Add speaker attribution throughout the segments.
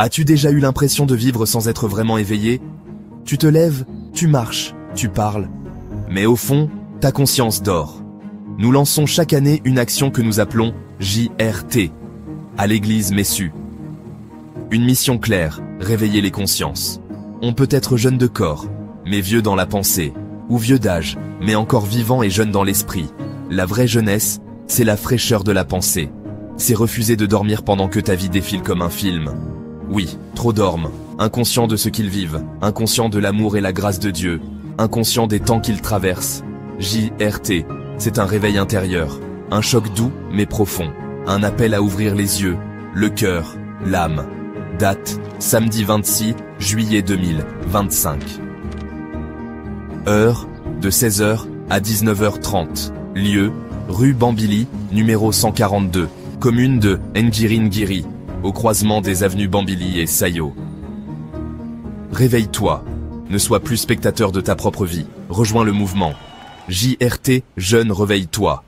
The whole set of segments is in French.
Speaker 1: As-tu déjà eu l'impression de vivre sans être vraiment éveillé? Tu te lèves, tu marches, tu parles. Mais au fond, ta conscience dort. Nous lançons chaque année une action que nous appelons JRT, à l'église Messu. Une mission claire, réveiller les consciences. On peut être jeune de corps, mais vieux dans la pensée, ou vieux d'âge, mais encore vivant et jeune dans l'esprit. La vraie jeunesse, c'est la fraîcheur de la pensée. C'est refuser de dormir pendant que ta vie défile comme un film. Oui, trop dorment, inconscients de ce qu'ils vivent, inconscients de l'amour et la grâce de Dieu, inconscients des temps qu'ils traversent. JRT, c'est un réveil intérieur, un choc doux mais profond, un appel à ouvrir les yeux, le cœur, l'âme. Date, samedi 26 juillet 2025. Heure, de 16h à 19h30. Lieu, rue Bambili, numéro 142, commune de Ngiringiri, au croisement des avenues Bambili et Sayo. Réveille-toi, ne sois plus spectateur de ta propre vie, rejoins le mouvement. JRT, jeune réveille-toi.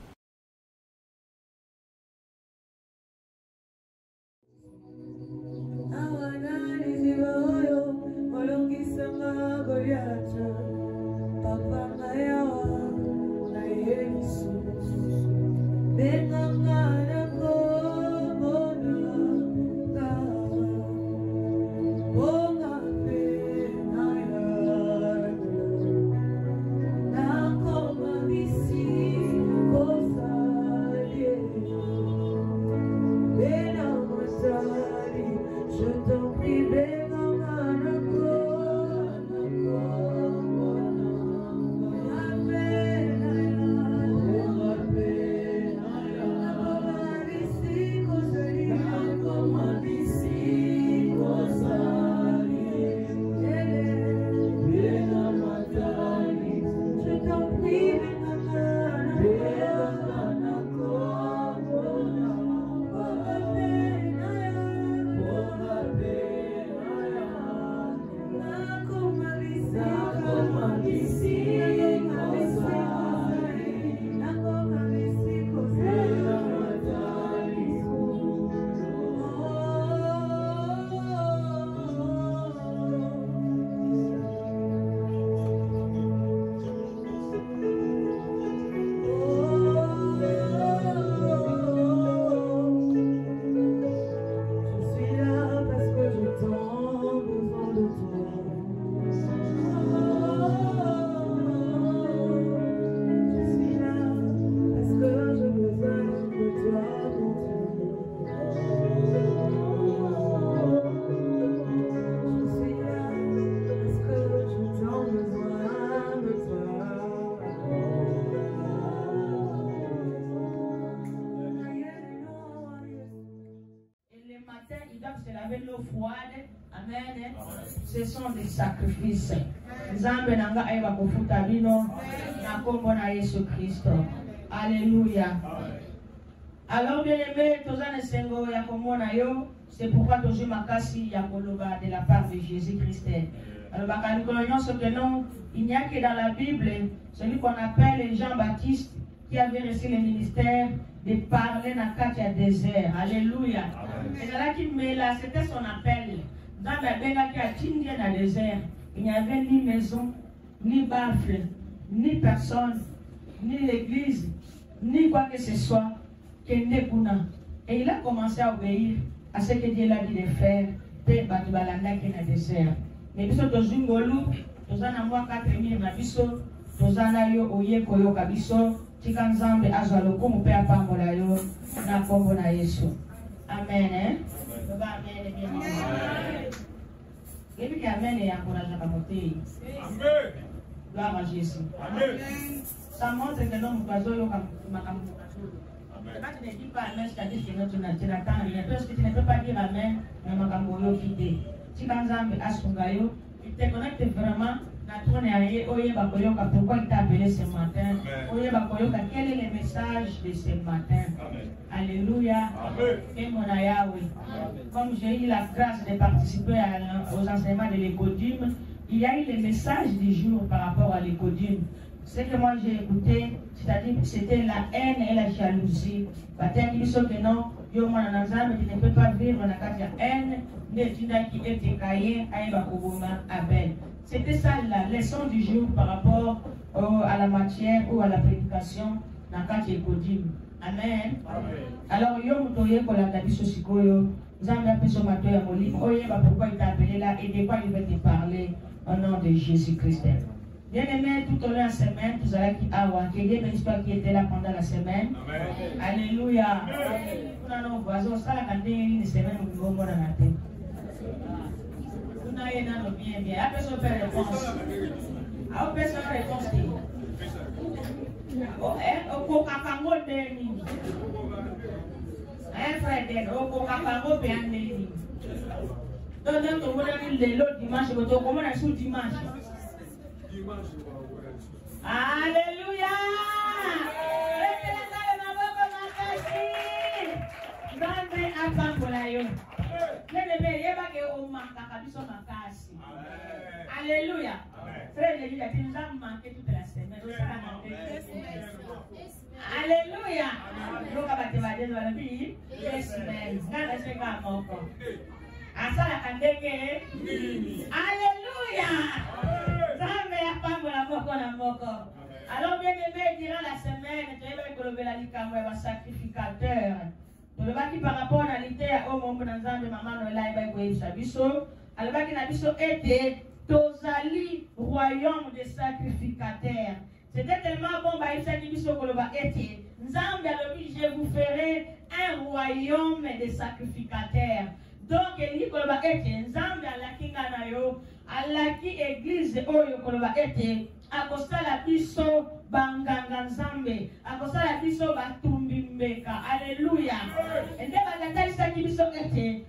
Speaker 2: Amen. Ce sont des sacrifices. Nzambe nanga ayeba kofuta bino na kombo na Yesu Christ. Alléluia. Alors bien aimé, tozana sengo ya komona yo, c'est pourquoi tozo makasi ya koloba de la part de Jésus Christ. Alors bakani kolonyo ce que non, il n'y a que dans la Bible celui qu'on appelle Jean-Baptiste qui avait reçu le ministère de parler dans le désert. Alléluia. Et là qui met là, c'était son appel. Dans la Béga qui a tingé dans le désert, il n'y avait ni maison, ni baffle, ni personne, ni l'église, ni quoi que ce soit, que Nebuna. Et il a commencé à obéir à ce que Dieu l'a dit de faire, de Batubalanda qui est dans le désert. Mais biso tozungolu, tozana moi 4000 na biso, tozana yo oye koyo kabiso. Tika Nzambe azwa lokumu pe apambola yo na kombo na Yesu. Amen. Amen. Et puis amen et encourage à monter. Amen. Gloire à Jésus. Amen. Ça montre que l'homme va jouer comme Makambo. Quand tu ne dis pas amen, c'est-à-dire que tu n'attends rien. Parce que tu ne peux pas dire amen, mais Makambo yo quitté. Tika Nzambe asunga yo, il te connecte vraiment. Pourquoi il t'a appelé ce matin? Quel est le message de ce matin? Amen. Alléluia. Amen. Comme j'ai eu la grâce de participer aux enseignements de l'écodime, il y a eu le message du jour par rapport à l'écodime. Ce que moi j'ai écouté, c'est-à-dire que c'était la haine et la jalousie. yo mwana na nzambe tu ne peux pas vivre na kati ya haine nde tindaki ete Kaye ayeba koboma Abel. C'était ça la leçon du jour par rapport à la matière ou à la prédication na kati ekodim. Amen. Alors yo muto ye kolanda biso sikoyo nzambe apeso mato ya molimo oyeba pourquoi il t'a appelé là et de quoi il veut te parler au nom de Jésus-Christ. Bien aimé, tout au long de la semaine, tout cela qui a ouaké, il y a une histoire qui était là pendant la semaine. Amen. Alléluia. Nous avons nos voisins, ça la cantine une semaine, nous avons dans la tête. Nous avons bien, bien. Après ça, on fait réponse. Après ça, réponse. Au Kakango Deni. Frère, au Kakango Deni. Donc, nous avons l'autre dimanche, nous avons le dimanche. Alléluia. Alléluia. Frère, il a dit nous avons manqué toute la semaine. Alléluia. Nous avons dit la vie. Alléluia. Alors bien aimé, durant la semaine, tu vas sacrificateur. Tu vas par rapport à l'ité au monde de maman alors Tozali royaume de sacrificateurs. C'était tellement bon, je vous ferai un royaume de sacrificateurs. Donc, il koloba ete nzambe alakinga na yo alaki église oyo koloba ete akosala biso banganga nzambe akosala biso batumbi mbeka. Alléluia. Ende bazatalisaki biso ete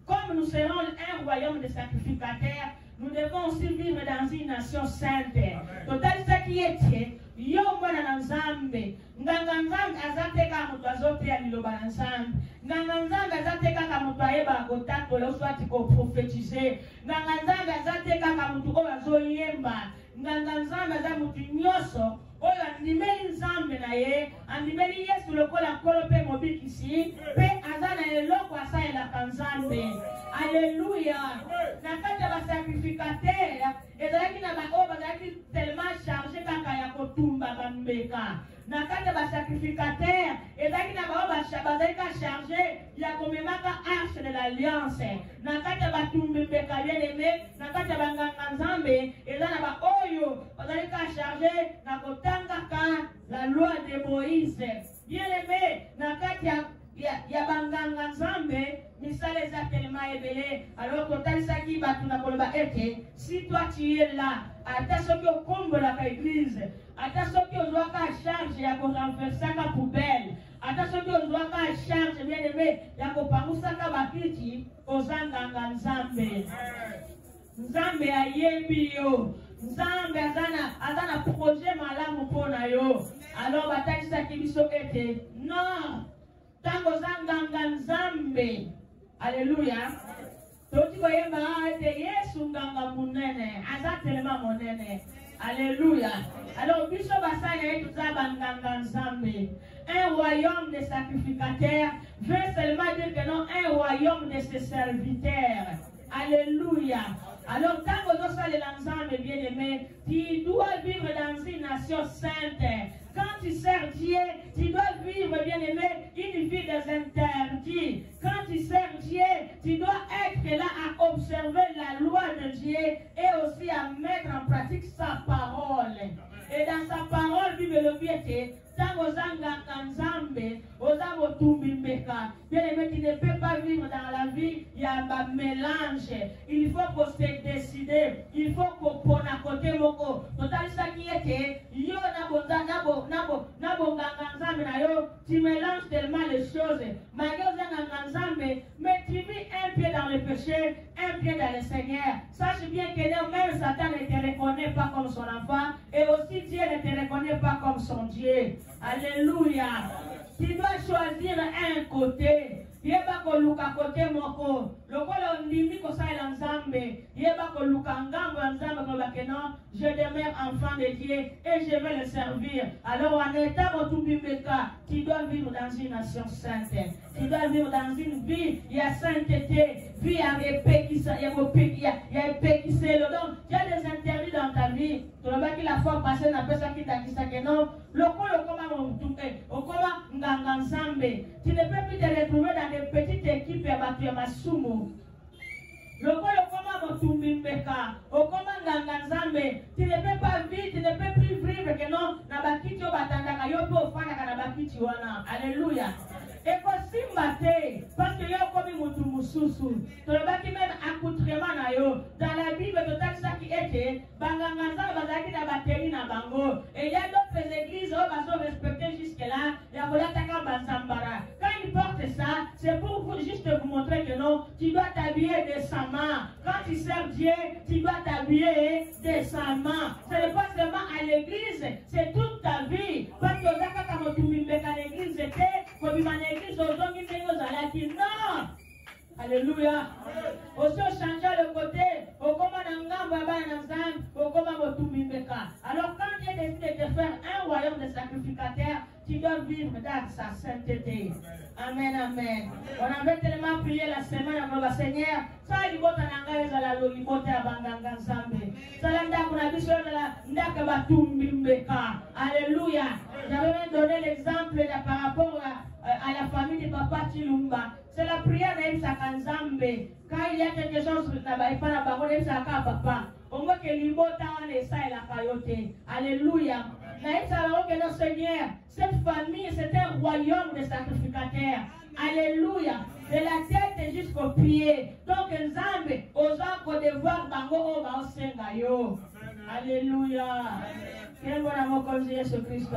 Speaker 2: comme nous serons un royaume de sacrificateurs, nous devons aussi vivre dans une nation sainte. Total ça qui était yo mwana nzambe nganga nzambe azateka mutu azote ya liloba na nzambe nganga nzambe azateka ka mutu ayeba kotato lo swati ko prophétiser nganga nzambe azateka ka mutu oyo azoyemba nganga nzambe aza mutu nyoso oyo andimeli nzambe na ye andimeli Yesu lokola nkolo pe mobikisi pe aza na eloko asalelaka nzambe. Alléluia. Na kati ya basacrificateur ezalaki na baoyo bazalaki tellement chargé kaka ya kotumba bambeka. Na kati ya basacrificateur ezalaki na baoyo bazalaki chargé ya komemaka arche de l'alliance. Na kati ya batumbi mbeka bien aimé, na kati ya banganga nzambe eza na baoyo bazalaki chargé na kotangaka la loi de Moïse. Bien aimé, na kati ya banganga nzambe misala eza tellement ebele. Alors totalisaki bato na koloba ete si toi tu es là ata soki okombolaka église ata soki ozwaka charge ya korenversaka poubelle ata soki ozwaka charge bien aimé ya kopangusaka bakiti ozanganga nzambe. Nzambe ayembi yo, nzambe azana projet malamu mpona yo. Alors batalisaki biso ete non tango zanganga nzambe. Alléluia. Toti koyemba ete Yesu nganga munene aza tellement monene. Alléluia. Alors biso basaya yetu za banganga nzambe. Un royaume de sacrificateurs veut seulement dire que non, un royaume de ses serviteurs. Alléluia. Alors, tant que nous sommes l'ensemble bien-aimé, tu dois vivre dans une nation sainte. Quand tu sers Dieu, tu dois vivre, bien-aimé, une vie des interdits. Quand tu sers Dieu, tu dois être là à observer la loi de Dieu et aussi à mettre en pratique sa parole. Et dans sa parole, Bible le piété, bien-aimé, tu ne peux pas vivre dans la vie, il y a un mélange. Il faut qu'on se décide, il faut qu'on pone à côté moko. Total ça qui était, yo tu mélanges tellement les choses. Mais tu vis un pied dans le péché, un pied dans le Seigneur. Sache bien que même Satan ne te reconnaît pas comme son enfant et aussi Dieu ne te reconnaît pas comme son Dieu. Alléluia. Tu dois choisir un côté. Tu vas côté moko. Le ondimi kosalela nzambe yeba koluka ngambo ya nzambe kolobake non, je demeure enfant de Dieu et je vais le servir. Alors en état motubimbeka, tu dois vivre dans une nation sainte, tu dois vivre dans une vie, il y a sainteté, vie à répétition, il y a répétition. Donc il y a des interdits dans ta vie. Tu l'as dit la fois passée, on appelle ça qui t'a dit ça que non, tu ne peux plus te retrouver dans des petites équipes à battre ma sumo. Tu ne peux pas vivre, tu ne peux plus vivre que non, alléluia. Et parce que yo comme mutu mususu to baki même accoutrement na yo dans la Bible total ça qui était banganga nzamba bazaki na bateri na bango et il y a d'autres églises où bazo respecter jusque là ya kolata ka banzambara. Quand ils portent ça, c'est pour vous juste vous montrer que non, tu dois t'habiller décemment. Quand tu sers Dieu, tu dois t'habiller décemment. Ce n'est pas seulement à l'église, c'est toute ta vie. Parce que là quand tu m'as à l'église était comme une église aujourd'hui non. Alléluia. Aussi changer le côté. Alors quand Dieu décide de faire un royaume de sacrificateurs, tu dois vivre dans sa sainteté. Amen, amen. On avait tellement prié la semaine pour le Seigneur. Ça il bota nangaye za la lolibota ya banganga nzambe. Ça nda kuna biso la ndaka batumbi mbeka. Alléluia. J'avais donné l'exemple par rapport à la famille de Papa Chilumba. C'est la prière d'Aïssa Kanzambe. Quand il y a quelque chose na baifa na bango d'Aïssa Papa. On voit que l'ibota on est ça et la cayote. Alléluia. Que notre Seigneur, cette famille, c'est un royaume de sacrificateurs. Alléluia. De la tête jusqu'aux pieds. Donc, Nzambe, osant qu'on devoir bango o ba osenga yo. Alléluia. Quel bon amour comme Jésus Christ.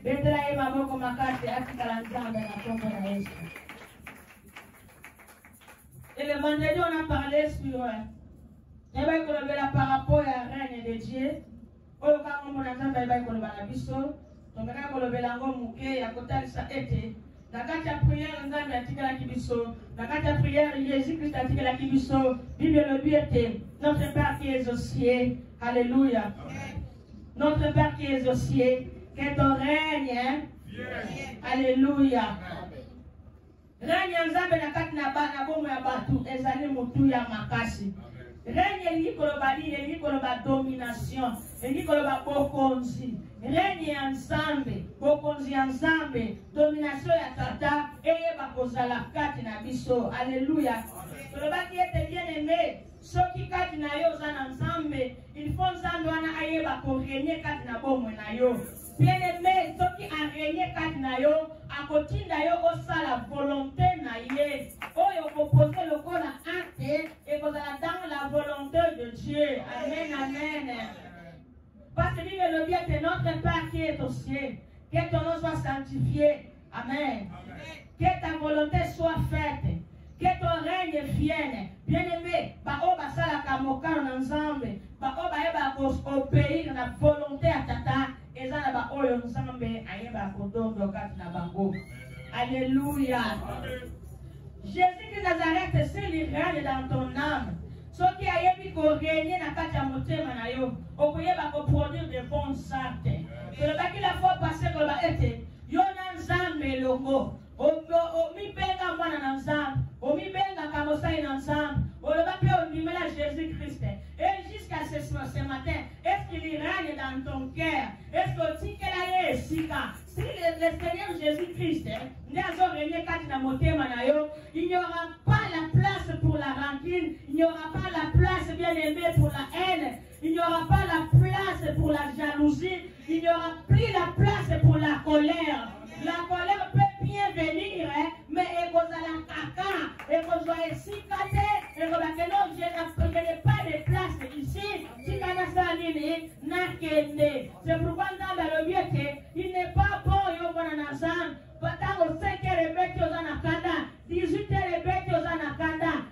Speaker 2: Betela ema boko makate atikala Nzambe na kombo na Yesu. Et le vendredi, on a parlé sur par rapport à la règne de Dieu. Oyo kama mwana nzambe ayibai koloba na biso tongaka kolobela ngo muke ya kotalisa ete na kati ya prière nzambe atikelaki biso na kati ya prière Jésus Christ atikelaki biso Bible elobi ete notre Père qui est aux cieux, alléluia, notre Père qui est aux cieux, que ton règne, alléluia, règne nzambe na kati na bomo ya batu ezali mutu ya makasi. Règne elingi koloba domination, elingi koloba bokonzi. Règne ensemble, bokonzi ensemble, domination ya tata eyeba kozala kati na biso. Alléluia. Kolobaki ete bien aimé, soki kati na yo oza na nzambe, il faut nzambe wana ayeba korégner kati na bomoi na yo. Bien aimé, soki arégner kati na yo, akotinda yo osala volonté na ye. Oyo kopose lokola acte et kozala dans la volonté de Dieu. Amen, amen. Parce que lui le bien que notre Père qui est au ciel, que ton nom soit sanctifié. Amen. Que ta volonté soit faite. Que ton règne vienne. Bien aimé, ba o basala kamokano na nzambe, ba o baeba obéir na volonté à tata, ezala ba oyo nzambe ayeba kodondo kati na bango. Alléluia. Jésus de Nazareth, s'il règne dans ton âme, ce qui a été régné dans ta motema na yo, on peut produire de bons actes. C'est le bac la fois passée que l'on a été, Yonan Zambe Longo, o mi benga mwana nzambe, o mi benga kamosai nzambe, o le bac on dit là Jésus-Christ. Et jusqu'à ce matin, est-ce qu'il règne dans ton cœur? Est-ce que tu es sika? Si le Seigneur Jésus-Christ il n'y aura pas la place pour la rancune, il n'y aura pas la place, bien aimé, pour la haine, il n'y aura pas la place pour la jalousie, il n'y aura plus la place pour la colère. La colère peut bien venir, mais elle cause la caca, elle cause la cicate, elle cause la non, je n'ai pas de place ici, si c'est pourquoi dans le lieu il n'est pas bon,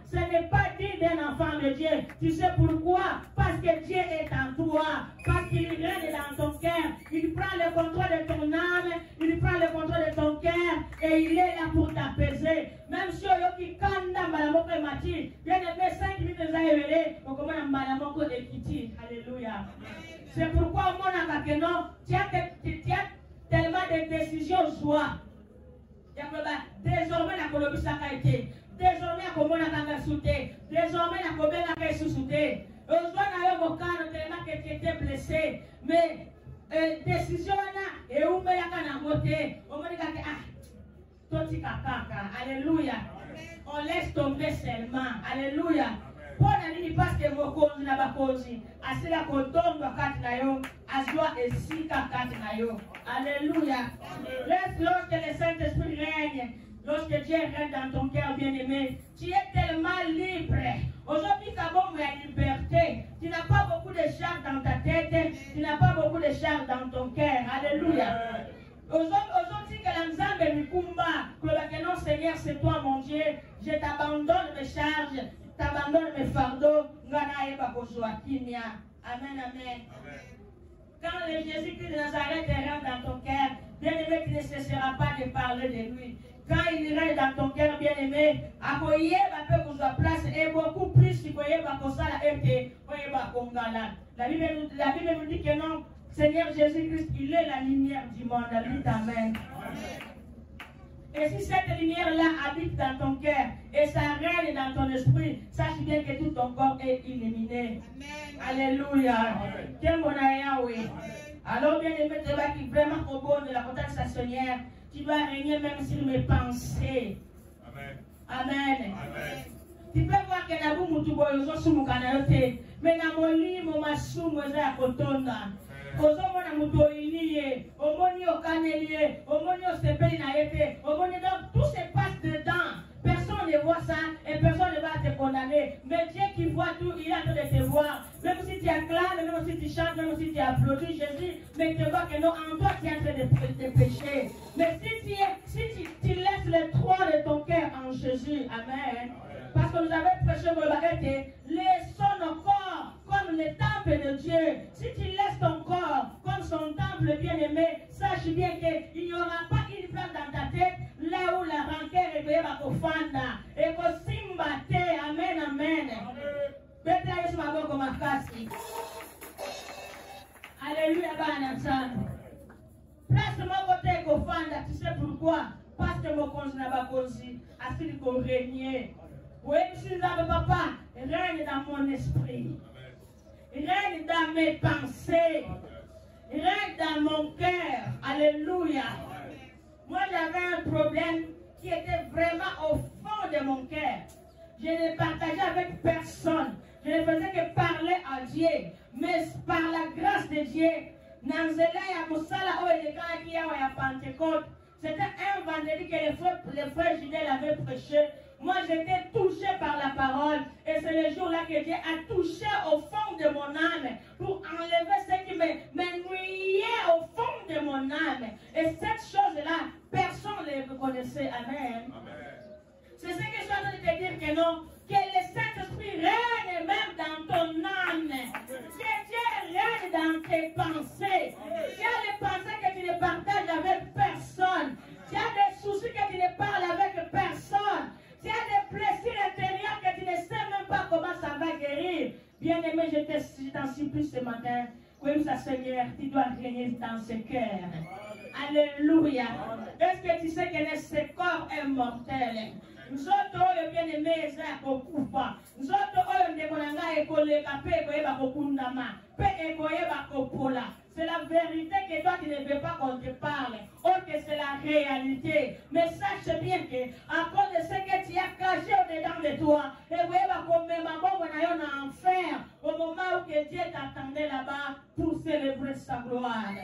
Speaker 2: ce n'est pas dit d'un enfant de Dieu. Tu sais pourquoi? Parce que Dieu est en toi, parce qu'il règne dans ton cœur, il prend le contrôle de ton âme, il prend le contrôle de ton cœur et il est là pour t'apaiser. Même si il y a qui kanda malamoke mati, bien bien-aimé, 5 minutes de révélé, on commence à m'anamonner de quitter. Alléluia. C'est pourquoi mon akakenon, tu as tellement de décisions joie. Désormais, la Colombie a été. Désormais, la Colombie a sauté. Désormais, la Colombie a sauté. Aujourd'hui, tellement que tu étais blessé. Mais, décision, et où me la voté. On me dit alléluia. On laisse tomber seulement. Alléluia. Pour la parce que vos causes n'a pas causé. Assez la coton doit katnayo. Asdoa et si katnayo. Alléluia. Lorsque le Saint-Esprit règne, lorsque Dieu règne dans ton cœur bien-aimé, tu es tellement libre. Aujourd'hui, tu as la liberté. Tu n'as pas beaucoup de charges dans ta tête. Tu n'as pas beaucoup de charges dans ton cœur. Alléluia. Aujourd'hui, que l'ensemble me combat, que non, Seigneur, c'est toi, mon Dieu. Je t'abandonne mes charges, je t'abandonne mes fardeaux. Amen, amen. Quand le Jésus-Christ de Nazareth rentre dans ton cœur, bien-aimé, tu ne cesseras pas de parler de lui. Quand il rentre dans ton cœur, bien-aimé, à quoi il va peu qu'on place et beaucoup plus qu'il va qu'on ça la été, la Bible nous dit que non. Seigneur Jésus-Christ, il est la lumière du monde. Amen. Et si cette lumière-là habite dans ton cœur et ça règne dans ton esprit, sache bien que tout ton corps est illuminé. Alléluia. Alors, bien aimé, tu vas qui vraiment au bord de la portail stationnaire, tu dois régner même sur mes pensées. Amen. Amen. Tu peux voir que Nabou Moutuboyozo Sumukanayote, mais Namoli Momasum Weza Kotonda. Ozomona mutoilie, omoni okanelie, omoni osepeli na yete, omoni donc tout se passe dedans. Personne ne voit ça et personne ne va te condamner. Mais Dieu qui voit tout, il a en train de te voir. Même si tu acclames, même si tu chantes, même si tu applaudis Jésus, mais tu vois que non, en toi tu es en train de pécher. Mais si tu laisses le trône de ton cœur en Jésus, amen. Parce que nous avons prêché pour la vérité, laissons nos corps comme le temple de Dieu. Si tu laisses ton corps comme son temple bien-aimé, sache bien qu'il n'y aura pas une place dans ta tête là où la rancœur est veillée à Kofanda. Et que Simbate, amen, amen. Alléluia, Banatsan. Place mon côté Kofanda, tu sais pourquoi? Parce que mon conjoint n'a pas conçu, à celui qu'on régnait. Oui, monsieur, papa, règne dans mon esprit. Règne dans mes pensées. Règne dans mon cœur. Alléluia. Moi, j'avais un problème qui était vraiment au fond de mon cœur. Je ne partageais avec personne. Je ne faisais que parler à Dieu. Mais par la grâce de Dieu, c'était un vendredi que les frères Ginel avaient prêché. Moi, j'étais touché par la parole. Et c'est le jour-là que Dieu a touché au fond de mon âme pour enlever ce qui me nuyait au fond de mon âme. Et cette chose-là, personne ne le connaissait. Amen. C'est ce que je suis en train de te dire que non. Que le Saint-Esprit règne même dans ton âme. Que Dieu règne dans tes pensées. Tu as des pensées que tu ne partages avec personne. Tu as des soucis que tu ne parles avec personne. Tu as des blessures intérieures que tu ne sais même pas comment ça va guérir. Bien-aimé, je t'en supplie ce matin. Comme ça, Seigneur, tu dois régner dans ce cœur. Alléluia. Est-ce que tu sais que ce corps est mortel? Nous autres, bien-aimés, c'est à Kokufa. Nous autres, on est c'est la vérité que toi tu ne veux pas qu'on te parle. Or que c'est la réalité. Mais sache bien que à cause de ce que tu as caché au-dedans de toi, et vous voyez comme même en enfer, au moment où que Dieu t'attendait là-bas pour célébrer sa gloire.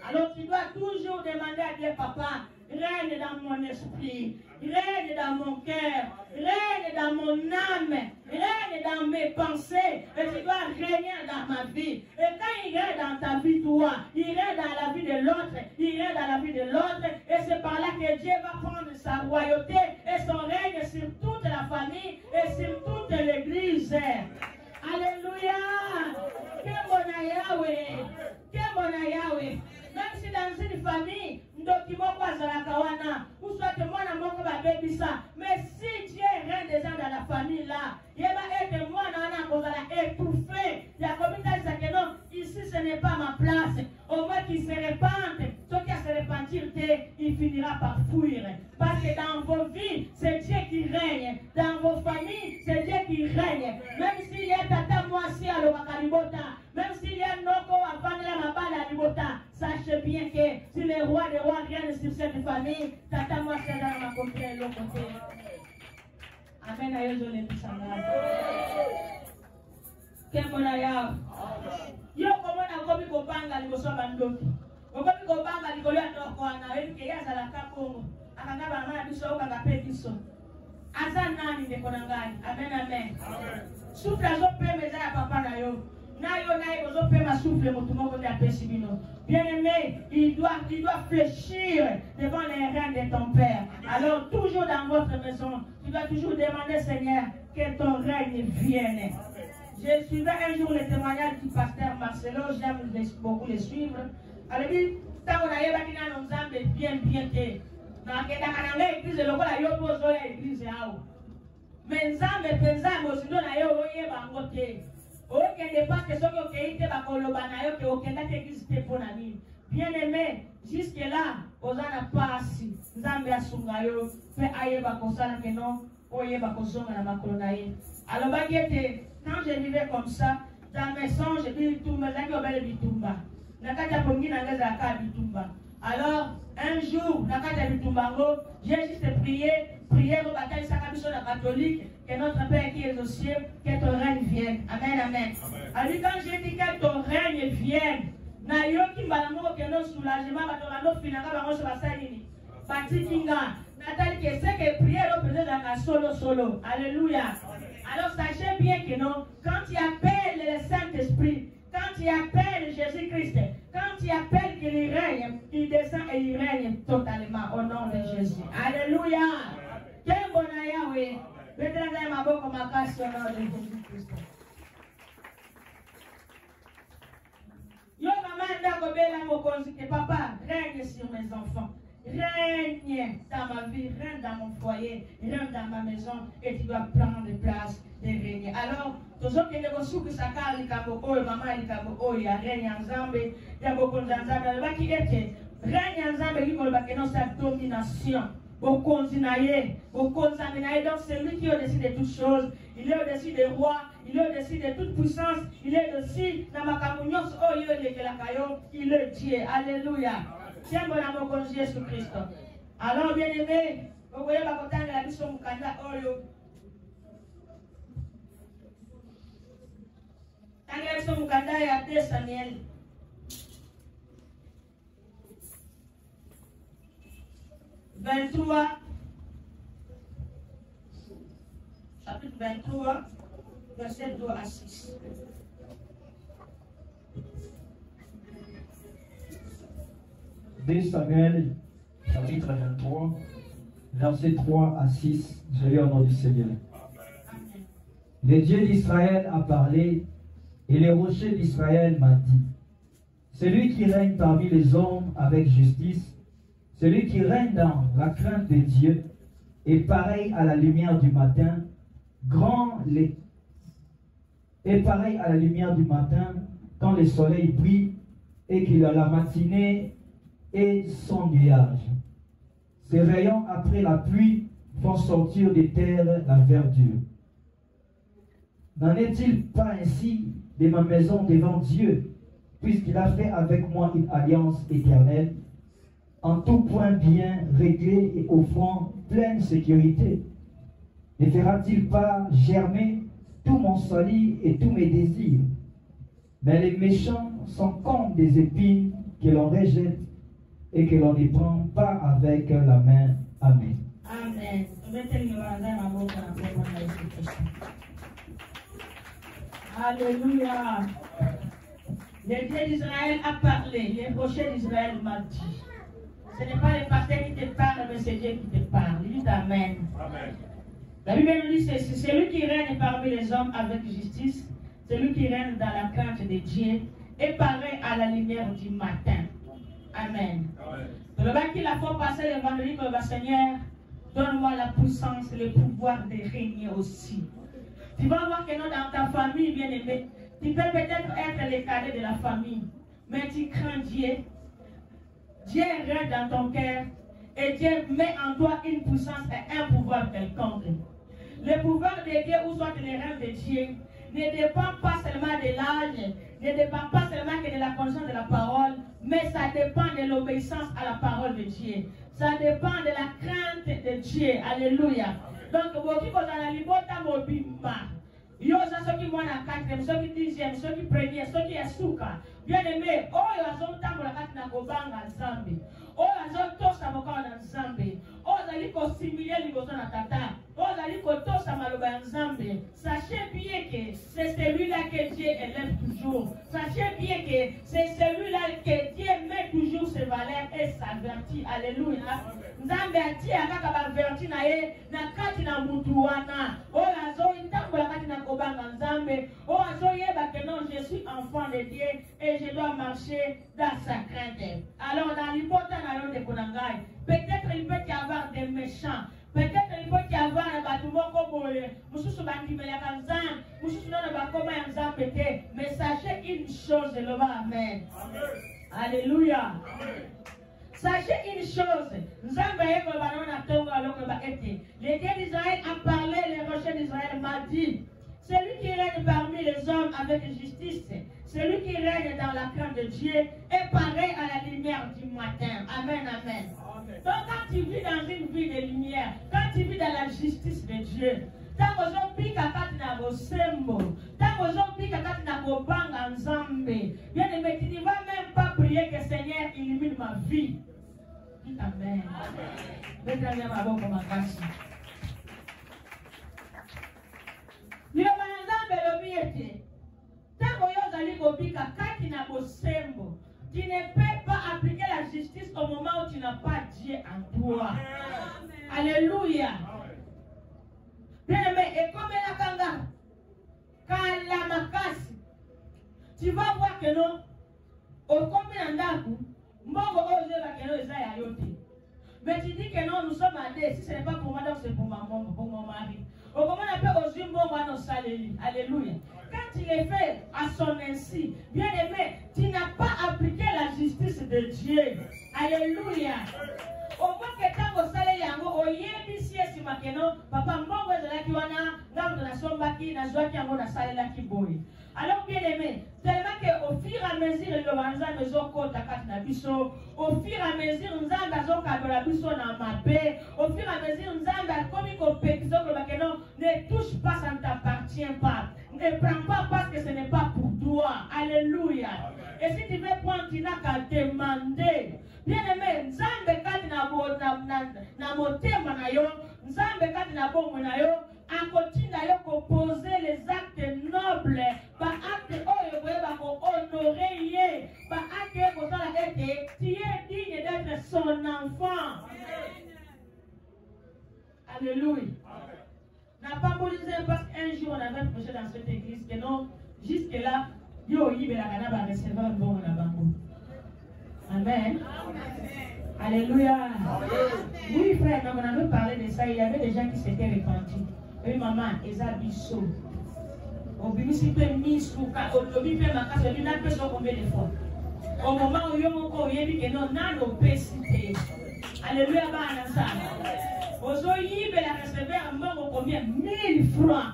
Speaker 2: Alors tu dois toujours demander à Dieu, papa, règne dans mon esprit, règne dans mon cœur, règne dans mon âme, règne dans mes pensées, et tu dois régner dans ma vie. Et quand il règne dans ta vie, toi, il règne dans la vie de l'autre, il règne dans la vie de l'autre, et c'est par là que Dieu va prendre sa royauté et son règne sur toute la famille et sur toute l'église. Alléluia! Que bon Yahweh! Que bon Yahweh! Même si dans une famille, ou soit moi, mais si Dieu règne déjà dans la famille là, il va Même s'il y a tata moisi à l'Okakalibota, même s'il y a Noko à Vanilla Mabala à Libota, sachez bien que si le roi des rois viennent sur cette famille, tata moisi est dans ma côté et l'autre côté. Amen. Ayo je l'ai dit ça. Kemonaya. Yo comment na komi kopanga liboso bandoki. Okomi kopanga likolo ya ndoko ana ebi ke ya sala kapongo. Akanga ba mama biso okanga pe biso. Asa nani ndeko na ngai. Amen amen. Souffle zo pe meza ya papa na yo. Na yo na yo zo pe ma souffle motu moko de apesi bino. Bien-aimé, il doit fléchir devant les reins de ton père. Alors toujours dans votre maison, tu dois toujours demander Seigneur que ton règne vienne. Je suivais un jour les témoignages du pasteur Marcelo, j'aime beaucoup les suivre. Alors, il dit, tant qu'on a eu un ensemble bien que dans l'église, le roi a eu besoin de l'église. Mais ensemble, pensant aussi, nous avons eu bangoté. Ok, n'est pas que ce que été bakolobanayo que aucun existé pour nani. Bien aimé, jusque là, osana passi, nzambe asungayo, fait aye bakosala que non, oye bakosonga na makolonaye. Alors bagete. Quand je vivais comme ça, dans mes songes, je dis tout, mais j'ai bitumba. Alors, un jour, j'ai juste prié au bataille Sakabiso la catholique, que notre Père qui est aux cieux, que ton règne vienne. Amen, amen. Alors, quand j'ai dit que ton règne vienne, na yo ki balamo que nos soulagement, batolando finanga bango se basalini. Batikinga, Nathalie que c'est que prière au président dans la solo. Alléluia. Alors sachez bien que non, quand tu appelles le Saint-Esprit, quand tu appelles Jésus-Christ, quand tu appelles qu'il règne, il descend et il règne totalement au nom de Jésus. Alléluia. Quel bon Yahweh. Mettez ma boca ma casse au nom de Jésus-Christ. Yo maman d'ako bela mokonzi que papa règne sur mes enfants. Règne dans ma vie, règne dans mon foyer, règne dans ma maison, et tu dois prendre place de régner. Alors, tous ceux qui ne sont pas sakar likabo oyo, maman likabo oyo, ya règne ensemble, ya beaucoup d'ensemble, le baki ete, règne ensemble, qui va le sa domination. Donc c'est lui qui est au-dessus de toutes choses, il est au-dessus des rois, il est au-dessus de toute puissance, il est au-dessus de ma camunios, il est Dieu. Alléluia. Tiens, bon amour, comme Jésus-Christ. Alors, bien aimé, vous voyez la bataille de la mission Mukanda Oyo. Tant que la mission Mukanda est à 2 Samuel. Chapitre 23, verset 2 à 6.
Speaker 3: De Samuel, chapitre 23, versets 3 à 6, je lis au nom du Seigneur. Le Dieu d'Israël a parlé, et le rocher d'Israël m'a dit, celui qui règne parmi les hommes avec justice, celui qui règne dans la crainte de Dieu, est pareil à la lumière du matin, est pareil à la lumière du matin, quand le soleil brille, et qu'il a la matinée et son nuage. Ces rayons après la pluie font sortir des terres la verdure. N'en est-il pas ainsi de ma maison devant Dieu, puisqu'il a fait avec moi une alliance éternelle, en tout point bien réglée et offrant pleine sécurité? Ne fera-t-il pas germer tout mon salut et tous mes désirs? Mais les méchants sont comme des épines que l'on rejette et que l'on ne prend pas avec la main. Amen.
Speaker 2: Amen. Alléluia. Le Dieu d'Israël a parlé. Le rocher d'Israël m'a dit. Ce n'est pas le pasteur qui te parle, mais c'est Dieu qui te parle. Il dit Amen. Amen. La Bible nous dit c'est celui qui règne parmi les hommes avec justice, celui qui règne dans la crainte de Dieu, est pareil à la lumière du matin. Amen. Le bac qu'il a fait passer le vendredi comme le Seigneur, donne-moi la puissance et le pouvoir de régner aussi. Tu vas voir que non, dans ta famille, bien aimé, tu peux peut-être être le cadet de la famille, mais tu crains Dieu. Dieu règne dans ton cœur et Dieu met en toi une puissance et un pouvoir quelconque. Le pouvoir de Dieu ou soit les rêves de Dieu ne dépend pas seulement de l'âge, ne dépend pas seulement que de la connaissance de la parole, mais ça dépend de l'obéissance à la parole de Dieu. Ça dépend de la crainte de Dieu. Alléluia. Donc, vous qui vous en libota mobimba. Yo za soki mwana 4e, soki 10e, soki 1er, soki ya suka. Bien aimé, oyo azotambola kati na kobanga Nzambe. Oyo azotosa mokolo na Nzambe. Oyo azali kosimilia liboso na tata. Oyo azali kotosa maloba ya Nzambe. Sachez bien que c'est celui-là que Dieu élève toujours. Sachez bien que c'est celui-là que Dieu met toujours ses valeurs et sa vertu. Alléluia. Nzambe atia kaka ba vertu na ye na kati na mutu wana. Oyo azotambola kati na kobanga Nzambe. Oyo azoyeba que non, je suis enfant de Dieu et je dois marcher dans sa crainte. Alors dans l'hypothèse de Konangai, peut-être il peut y avoir des méchants. Peut-être il peut y avoir un bâtiment comme Moussou Bandimela Kanzan, Moussou Bakoma Yanzan Pété. Mais sachez une chose, le Amen. Alléluia. Sachez une chose, le Dieu d'Israël a parlé, le rocher d'Israël m'a dit, celui qui règne parmi les hommes avec justice, celui qui règne dans la crainte de Dieu est pareil à la lumière du matin. Amen, amen. Donc quand tu vis dans une vie de lumière, quand tu vis dans la justice de Dieu, tant que vous piquez à na bosembo, tant que vous piquez à na bobanga nzambe, bien aimé, tu ne vas même pas prier que Seigneur illumine ma vie. Dites amen. Amen. Tu ne peux pas appliquer la justice au moment où tu n'as pas Dieu en toi. Alléluia. Bien-aimé, et comme la kanga, quand la makasi, tu vas voir que non, au combien d'andaku, mbongo oze va que non, ils yote. Mais tu dis que non, nous sommes à deux. Si ce n'est pas pour moi, donc c'est pour mon mari. Au moment on appelle aux yeux, bon, nos saléli. Alléluia. Quand il est fait à son ainsi, bien aimé, tu n'as pas appliqué la justice de Dieu. Alléluia. Au moins que tant au salaire yango, au yébisier si makeno, papa mbongo ezalaki wana, ngambo na sombaki, na zwaki yango na salelaki boy. Alors bien aimé, tellement qu'au fur et à mesure le wanza mezoko takati na biso, au fur et à mesure nzamba zoka la biso na mabe, au fur et à mesure nzamba komi ko pekizo ko bakeno, ne touche pas, ça ne t'appartient pas. Ne prends pas parce que ce n'est pas pour toi. Alléluia. Et si tu veux prendre, tu n'as qu'à demander. Bien aimé, nzambe kati na motema na yo, nzambe kati na bongo na yo, akotinda yo ko poser les actes nobles, ba acte oyo boyeba ko honorer ye, ba acte ko sala ete tu es digne d'être son enfant. Alléluia. N'a pas mobilisé parce qu'un jour on avait prêché dans cette église que non, jusque là, yo yibela kana ba recevoir bon na bango. Amen. Alléluia. Oui, frère, quand on avait parlé de ça, il y avait des gens qui s'étaient repentis. Oui, maman, Esabiso. Au bimisi peut misuka, au bimpe makasa, il n'a pas besoin combien de fois. Au moment où il y a encore, il dit que non, n'a l'opacité. Alléluia, banasa. Ozo yibe la recevoir mbongo combien? 1000 francs.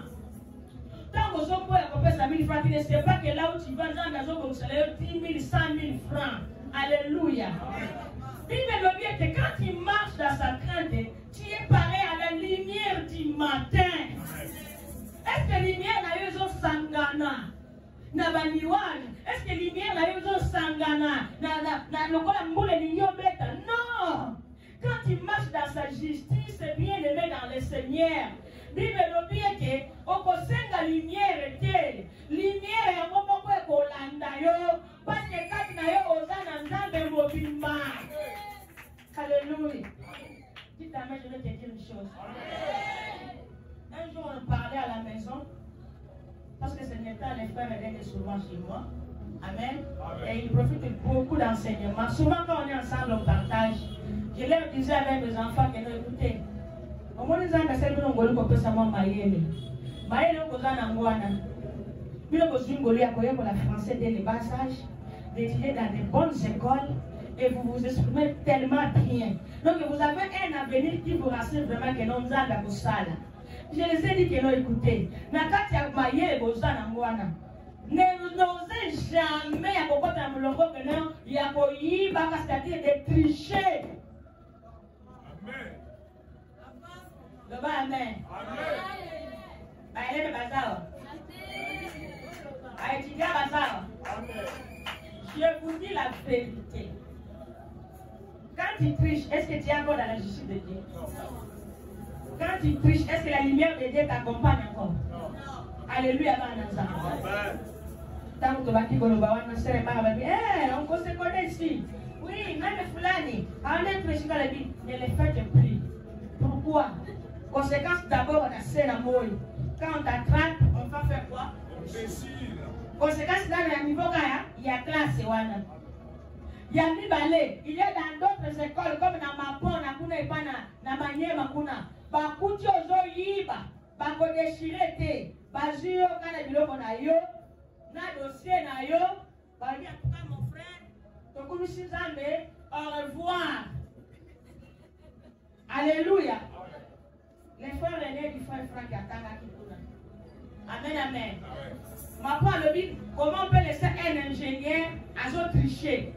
Speaker 2: Tant que vous pouvez faire 1000 francs, tu ne sais pas que là où tu vas dans la zone comme ça, 10 000, 100 000 francs. Alléluia. Dis-le bien que quand tu marches dans sa crainte, tu es pareil à la lumière du matin. Est-ce que la lumière n'a eu sangana? Na baniwani? Est-ce que la lumière n'a eu sangana? Na lokola mbule ni yobeta? Non. Quand tu marches dans sa justice, bien aimé dans le Seigneur. Dis-le bien que au la lumière était. Lumière est un moment pour l'andayo. Parce que quand tu as osé dans mobimba. Alléluia. Dites amen, je vais te dire une chose. Un jour, on parlait à la maison. Parce que ce n'est pas les frères et souvent chez moi. Amen. Et ils profitent beaucoup d'enseignements. Souvent, quand on est ensemble, on partage. Je leur disais avec mes enfants que non, écoutez. Au moins, nous avons fait un peu de temps. Maïle, nous avons la français dès le bas âge, d'étudier dans de bonnes écoles et vous vous exprimez tellement bien. Donc vous avez un avenir qui vous rassure vraiment que nous avons fait ça. Je les ai dit que non, écoutez. Nakati ya maye boza na mwana. N'osez jamais à propos de mulongo que non, il y a c'est-à-dire de tricher.
Speaker 4: Amen.
Speaker 2: Le bas amen.
Speaker 4: Amen.
Speaker 2: Aïe le bazar. Aïe tiga bazar.
Speaker 4: Amen.
Speaker 2: Je vous dis la vérité. Quand tu triches, est-ce que tu es encore dans la justice de Dieu? Quand tu triches, est-ce que la lumière de Dieu t'accompagne encore? Alléluia, Manasa. Tant que tu on se connaît ici. Oui, même Fulani, on est triché dans la vie, ne le faites plus. Pourquoi? Conséquence d'abord, on a scène à moi. Quand on t'attrape, on va faire quoi? Conséquence dans le niveau, il y a classe. Il y a Mibale, il y a dans d'autres écoles comme dans Mapon, na Manyema kuna. Bakuti ozo yiba, bako déchiré te, bazio kana biloko na yo, na dossier na yo, bali en tout cas mon frère, tokunu sinzambe, au revoir. Alléluia. Les frères aînés du frère Franck Atanga Kikuna. Amen, amen. Mapon le dit, comment on peut laisser un ingénieur à zo tricher?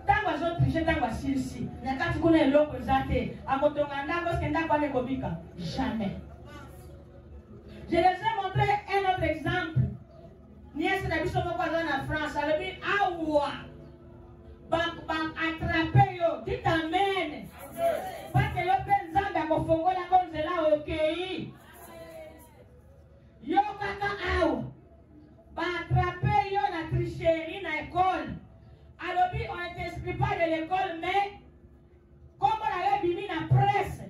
Speaker 2: Tant que je triche, tant que je suis quand tu connais l'eau présentée, à mon jamais. Je les ai montré un autre exemple. Nièce n'a vu son voisin en France, elle a dit Awa. Attraper yo, dites amen. Parce que yo pensant à Kofongo la cause là au pays. Yo kaka awa. Attraper yo na tricherie na école. Alors, on ne t'inscrit pas de l'école, mais comme on avait mis dans la presse,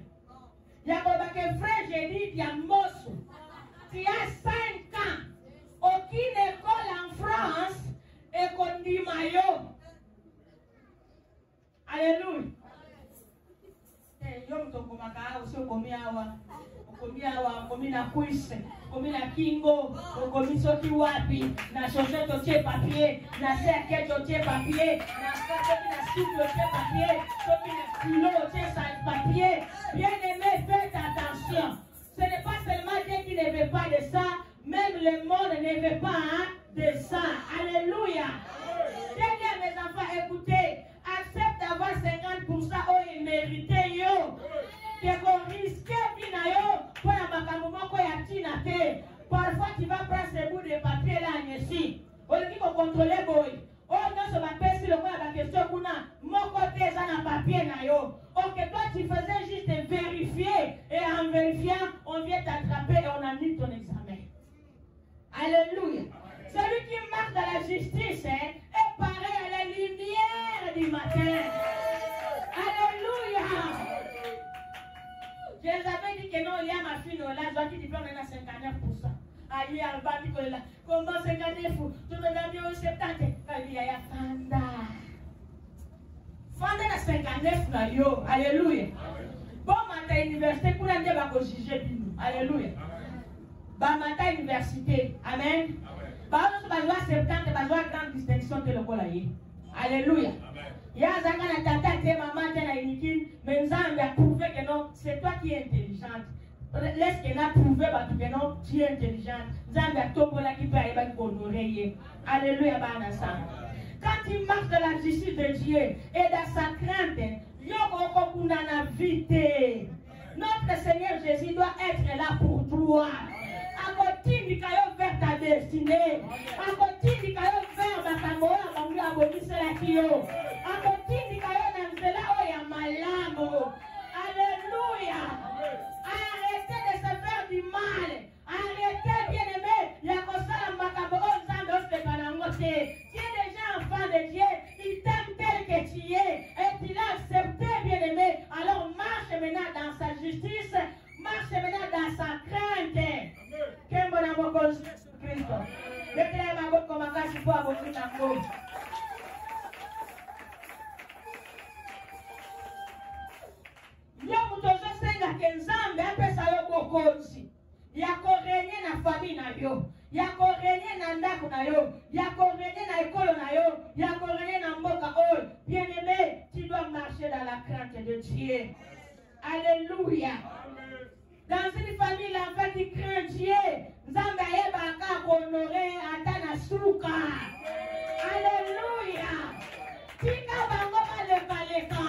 Speaker 2: il y a un frère, j'ai dit, il y a Mosso. Tu as 5 ans. Aucune école en France est qu'on dit maillot. Alléluia. Komi na kuise, komi na kingo, komi soki wapi, na chaussette totie papier, na cercle totie papier, na soki na soupe totie papier, soki na stylo totie papier. Bien aimé, faites attention. Ce n'est pas seulement Dieu qui ne veut pas de ça, même le monde ne veut pas de ça. Alléluia. Bien mes enfants, écoutez, accepte d'avoir 50% au mérité yo. Que qu'on risque pour la makamumoko ya tina te. Parfois tu vas prendre ce bout de papier là ici. On dit qu'on contrôle boy. Oh non, ça va passer le point à la question kuna. Mon côté ça na papier na yo. Ok, toi tu faisais juste vérifier et en vérifiant, on vient t'attraper et on annule ton examen. Alléluia. Celui qui marche dans la justice est pareil à la lumière du matin. Alléluia. Je les avais dit que non, il y a ma fille, là, je dois qu'il diplôme à 59%. Aïe, elle va dire là, comment 59%? Tu me donnes 70%. Il y a Fanda. Fanda na 59 na yo. Alléluia. Bon matin université, pour aller va juger bino. Alléluia. Bon matin université. Amen. Bah on va jouer 70, va jouer grande distinction que le colaïe. Alléluia. Ya zanga na tata te maman te na inikin, mais Nzambe a prouvé que non, c'est toi qui es intelligente. Laisse qu'elle a prouvé que non, tu es intelligente. Nzambe a tombola qui peut aller honorer. Alléluia banasa. Quand tu marches dans la justice de Dieu et dans sa crainte, yoko kuna vite. Notre Seigneur Jésus doit être là pour toi. Akotindi kayo vers ta destinée. Akotindi kayo vers makamboa mamu abomisa la kiyo. Akotindi kayo na nzela oya malamu. Alléluia. Arrêtez de se faire du mal. Arrêtez, bien aimé. Yakosala makambo onzando stepanangote. Tu es déjà enfant de Dieu. Il t'aime tel que tu es. Et tu l'as accepté, bien aimé. Alors marche maintenant dans sa justice. Marche maintenant dans sa crainte. Quel bon amour pour Jésus-Christ. Déclare ma voix comme un casse pour avoir tout un mot. Yo mutozo senga kenzambe apesa yo bokonzi. Yako renye na famille na yo. Yako renye na ndako na yo. Yako renye na école na yo. Yako renye na mboka oyo. Bien aimé, tu dois marcher dans la crainte de Dieu. Alléluia. Dans une famille, l'enfant qui craint Dieu, Nzambe ayebaka honorer atana suka. Alléluia. Tika bango baleka.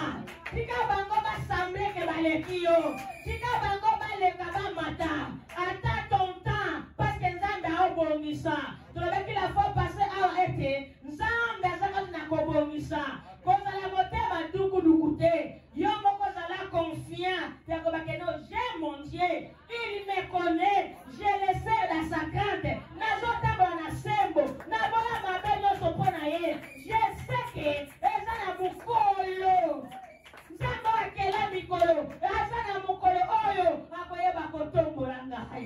Speaker 2: Tika bango basamble ke balekio. Tika bango baleka bamata. Attends ton temps parce que Nzambe a obongisa. Tu l'avais qu'il a fait passer à été. Nzambe azaka na kobongisa. Koza la motema duku dukute. Yo moko zala confiant. J'ai mon Dieu, il me connaît, je le sais dans sa crainte. Je sais que ezana mukolo. Nzambe akela mikolo. Ezana mukolo oyo akoyeba kotombola ngai.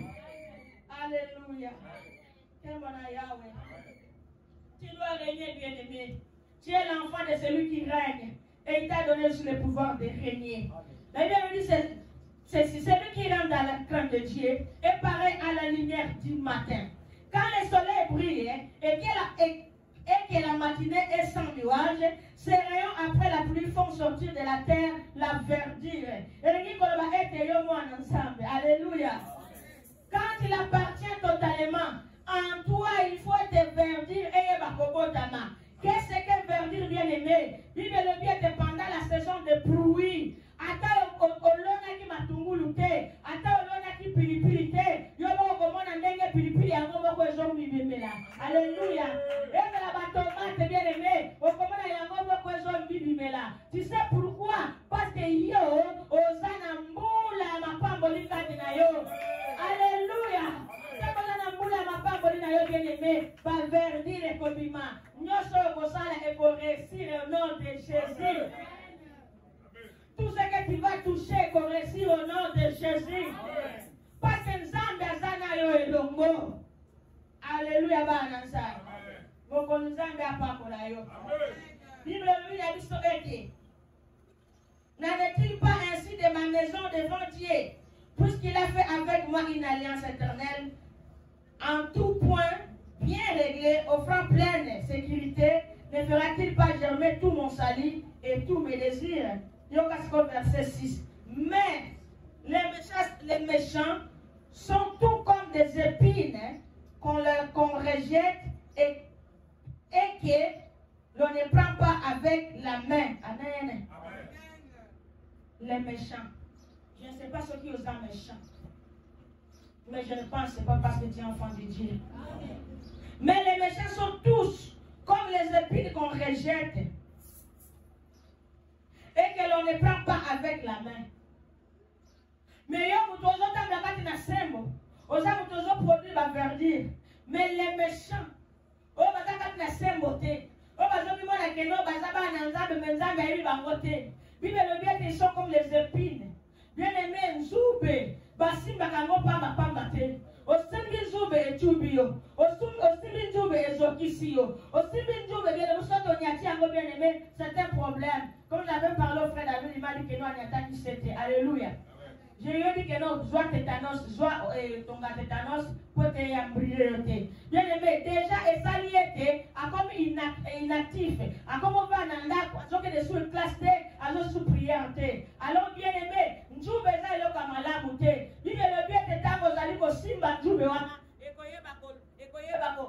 Speaker 2: Alléluia. Témoin Yahweh. Tu dois régner, bien-aimé. Tu es l'enfant de celui qui règne. Et il t'a donné sur le pouvoir de régner. La Bible dit c'est celui qui rentre dans la crainte de Dieu est pareil à la lumière du matin. Quand le soleil brille et que la matinée est sans nuage, ces rayons après la pluie font sortir de la terre la verdure. Alléluia. Quand il appartient totalement, en toi il faut te verdir et bakobotama. Qu'est-ce que verdure, bien-aimé? Bible le bien pendant la saison de pluie. Ata olona ki matungulu te, ata olona ki pilipili te, yo mo komona ndenge pilipili yango moko ezomi bimela. Alléluia. Et la batomate bien-aimé, okomona yango moko ezomi bimela. Tu sais pourquoi? Parce que yo ozana mbula mapamboli kati na yo. Alléluia. Ozana mbula mapamboli na yo bien-aimé, va verdire ekobima. Nyoso okosala ekoresir au nom de Jésus. Tout ce que tu vas toucher correspond au nom de Jésus. Parce que Nzambe azana yo elongo. Alléluia bananza. Boko Nzambe apakola yo. Bible lui a dit ete. N'en est-il pas ainsi de ma maison devant Dieu, puisqu'il a fait avec moi une alliance éternelle, en tout point, bien réglée, offrant pleine sécurité, ne fera-t-il pas germer tout mon salut et tous mes désirs? Verset 6. Mais les méchants sont tout comme des épines qu'on rejette et que l'on ne prend pas avec la main. Amen. Les méchants. Je ne sais pas ce qui est aux méchants. Mais je ne pense pas parce que tu es enfant de Dieu. Mais les méchants sont tous comme les épines qu'on rejette et que l'on ne prend pas avec la main. Mais yo mutozo tamlakati na sembo, oza mutozo produit va verdire. Mais les méchants, o bazakati na sembo te, o bazobi mona keno bazaba na nzambe menzambe ayebi bango te. Bible le bien ils sont comme les épines. Bien aimé nzube, basimba kango pamba pamba te. Osimbi nzube etubi yo, osimbi nzube ezokisi yo, osimbi nzube bien aimé soto nyati yango bien aimé, c'est un problème. Comme j'avais parlé au frère David, il m'a dit que nous, on y attend qui c'était. Alléluia. Je lui ai dit que non, soit tétanos, soit tonga tétanos, pour te y bien aimé, déjà, et ça y était, à comme inactif, à comme on va en anda, soit que des sous une classe T, alors sous prière T. Alors, bien aimé, nous beza le kamala mouté. Il le bien tétan, vous allez au simba, nous bewana, et koye bako,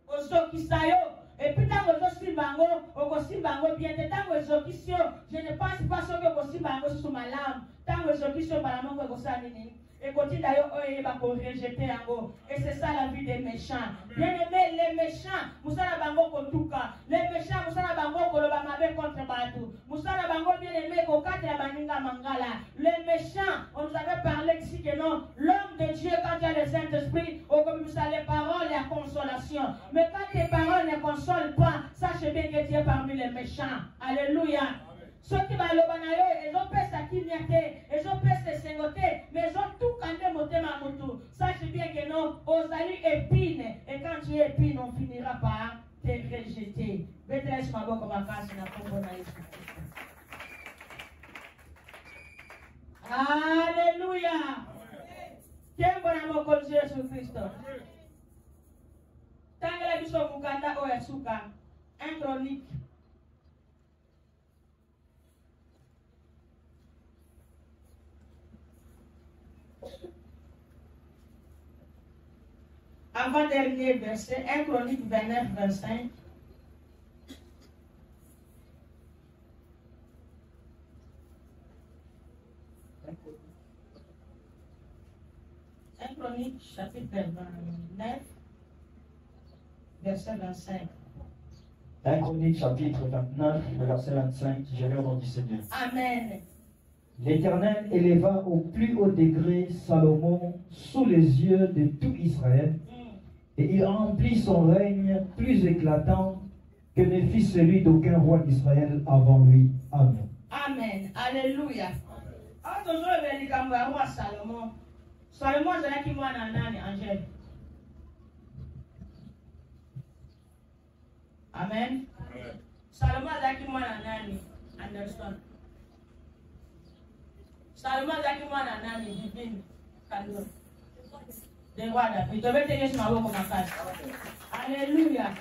Speaker 2: ozokisayo. Et puis tant que je suis bango, au simbango bien, tant que je ne pense pas ce que je suis bango sous ma lame, tant que je suis par la main que je suis et continue d'ailleurs, rejeter en haut. Et c'est ça la vie des méchants. Bien aimé, les méchants, Moussala Bango Kotuka, les méchants, Moussala Bango Kolobamabe contre Badou, Moussala Bango bien aimé Kokate la Baninga Mangala. Les méchants, on nous avait parlé ici que non, l'homme de Dieu, quand il y a le Saint-Esprit, on commence à les paroles et la consolation. Mais quand tes paroles ne consolent pas, sache bien que tu es parmi les méchants. Alléluia. Ceux qui vont le ils ont fait sa kinyate, ils ont fait ses sengoté, mais ils ont tout canté monté ma moto. Sache bien que non, aux alliés épines, et quand tu es épine, on finira par te rejeter. Bétresse ma boque ma face, na compona Alléluia. Quel bon amour comme Jésus-Christ. Tant que la biso mukanda o yasuka, 1 Chronique. avant-dernier verset, 1 Chronique 29, 25. Chronique chapitre 29, verset 25.
Speaker 3: 1 Chronique chapitre 29, verset 25, je vais au nom du Seigneur.
Speaker 2: Amen.
Speaker 3: L'Éternel éleva au plus haut degré Salomon sous les yeux de tout Israël, et il remplit son règne plus éclatant que ne fit celui d'aucun roi d'Israël avant lui. Amen.
Speaker 2: Amen. Alléluia. Toujours le roi Salomon. Salomon zalaki mwana nani Angel? Amen. Salomon zalaki mwana nani Anderson? Salomon zalaki mwana nani Divine Kando? De roi David. Tu veux te dire maboko makasi. Alléluia.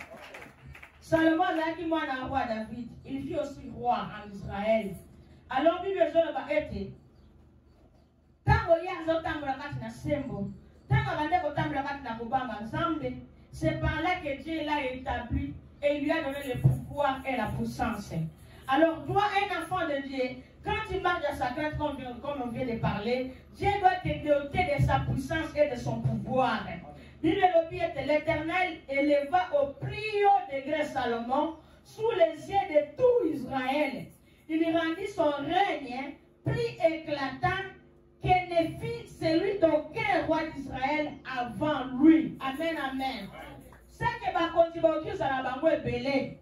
Speaker 2: Salomon zalaki mwana roi David. Il fut aussi roi en Israël. Alors Bible va être tango yazo tambola kati na sembo, tango bandeko tambola kati na kobanga nzambe, c'est par là que Dieu l'a établi et il lui a donné le pouvoir et la puissance. Alors toi, un enfant de Dieu, quand tu marches dans sa crainte comme on vient de parler, Dieu doit te doter de sa puissance et de son pouvoir. L'Éternel éleva au plus haut degré Salomon sous les yeux de tout Israël. Il rendit son règne plus éclatant que ne fit celui d'aucun roi d'Israël avant lui. Amen, amen. Ce que va continuer à la bango epelé.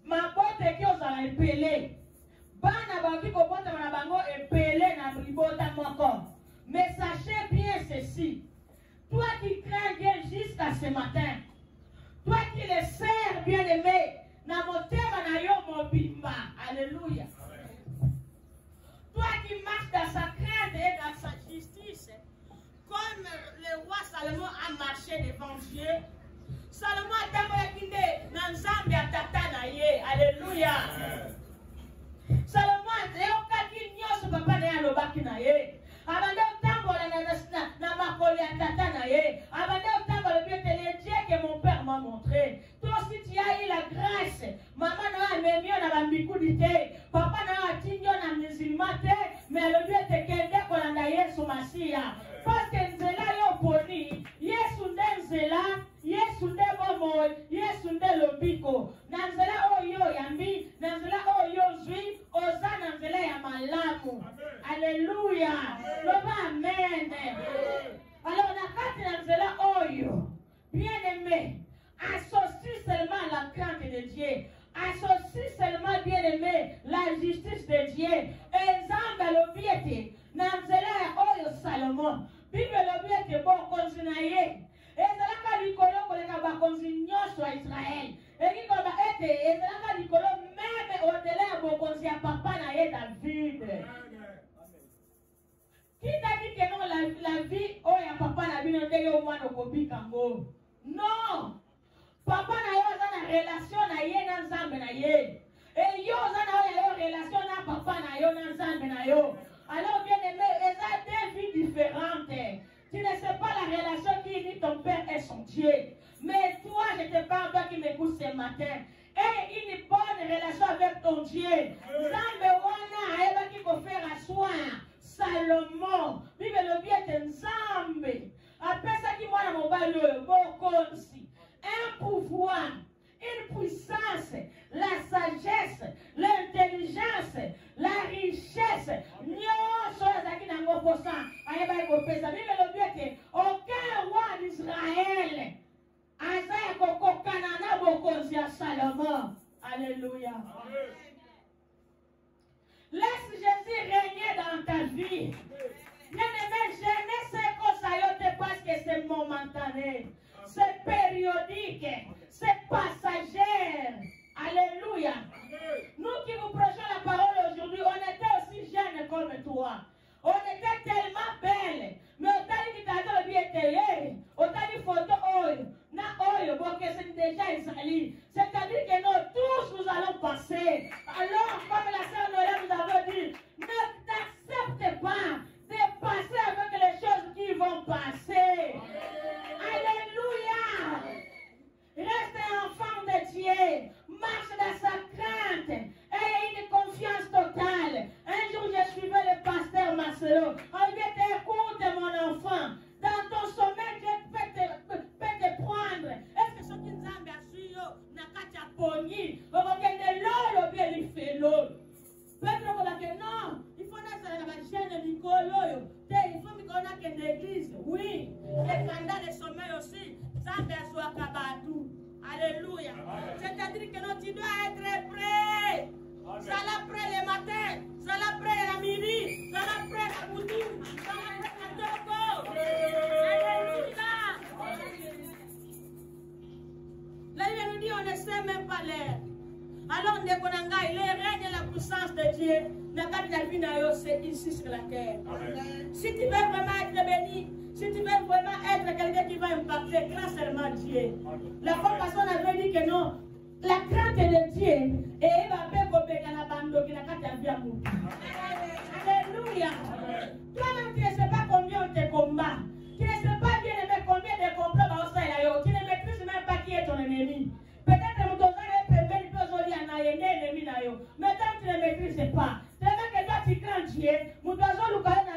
Speaker 2: Ma botte qui osala epelé. Bana ba ki ko botte na bango epelé na ribota moko. Mais sachez bien ceci. Toi qui crains Dieu jusqu'à ce matin. Toi qui le sers bien-aimé. Na motema na yo mobimba. Alléluia. Toi qui marches dans sa crainte et dans sa justice, comme le roi Salomon a marché devant Dieu, Salomon a tambola na nzambe atata na ye. Alléluia. Salomon ayokaki nyonso papa na ye alobaki na ye. Abande otambola na makolo ya tata na ye. Abande otambola bien le Dieu que mon père m'a montré. Toi aussi tu as eu la grâce. Maman n'a même na bambikudite. Papa n'a atinyo na musulman te. Mais le Dieu te kende kolanda Yesu Masia. Parce que nzela yo poni. Yesu nde nzela. Yesu nde bomo. Yesu nde lobiko. Na nzela oyo yambi. Na nzela oyo zwi. Oza na nzela ya malamu. Alléluia. Loba amen. Alors na kati na nzela oyo. Bien-aimé. Associe seulement la crainte de Dieu. Associe seulement, bien-aimé, la justice de Dieu. Exemple, l'objet, Nanzela Oyo Salomon. Bible l'objet, bon, continuer. Et c'est là que l'icolo, qu'on a continué sur Israël. Et qui comme été, et c'est là que l'icolo, même au-delà, bon, qu'on s'y a papa naïe David. Qui t'a dit que non, la vie, oh, y'a papa na vie, non, t'es au moins au kobi kango. Non! Papa na yo za na relation na ye na nzambe na ye. Et yo za na yo relation na papa na yo na nzambe na yo. Alors bien aimé, ils ont deux vies différentes. Tu ne sais pas la relation qui unit ton père et son Dieu. Mais toi, je te parle, toi qui m'écoutes ce matin. Et une bonne relation avec ton Dieu. Nzambe wana eba qui peut faire asseoir Salomon. Bible le bien de Nzambe. Après ça qui moi na mobile bokonsi. Un pouvoir, une puissance, la sagesse, l'intelligence, la richesse. Aucun roi d'Israël a Salomon. Alléluia. Laisse Jésus régner dans ta vie. Bien-aimé, je ne sais pas ça parce que c'est momentané. C'est périodique, c'est passager. Alléluia. Nous qui vous prêchons la parole aujourd'hui, on était aussi jeunes comme toi. On était tellement belles. Mais on t'a dit que t'as dit que on t'a dit photo oil. Na oil, bon que c'est déjà Israël. C'est-à-dire que nous tous nous allons passer. Alors, comme la sœur Noël nous avait dit, ne t'accepte pas de passer avec les choses qui vont passer. Alléluia. c'est-à-dire que non, tu dois être prêt. Ça l'a prêt le matin, ça l'a prêt la midi, ça l'a prêt la boutique, ça l'a prêt la toko. Alléluia. La Bible nous dit on ne sait même pas l'heure. Alors les règnes et la puissance de Dieu, c'est ici sur la terre. Si tu veux vraiment être béni, si tu veux vraiment être quelqu'un qui va impacter, crains seulement Dieu. La première personne avait dit que non. La crainte de Dieu et il va faire gober dans la bande qui n'a qu'à t'envier. Alléluia. Toi-même, tu ne sais pas combien on te combat. Tu ne sais pas bien aimé combien de combats tu ne maîtrises même pas qui est ton ennemi. Peut-être que tu mais tant que tu ne maîtrises pas, c'est vrai que toi tu crains Dieu, tu dois à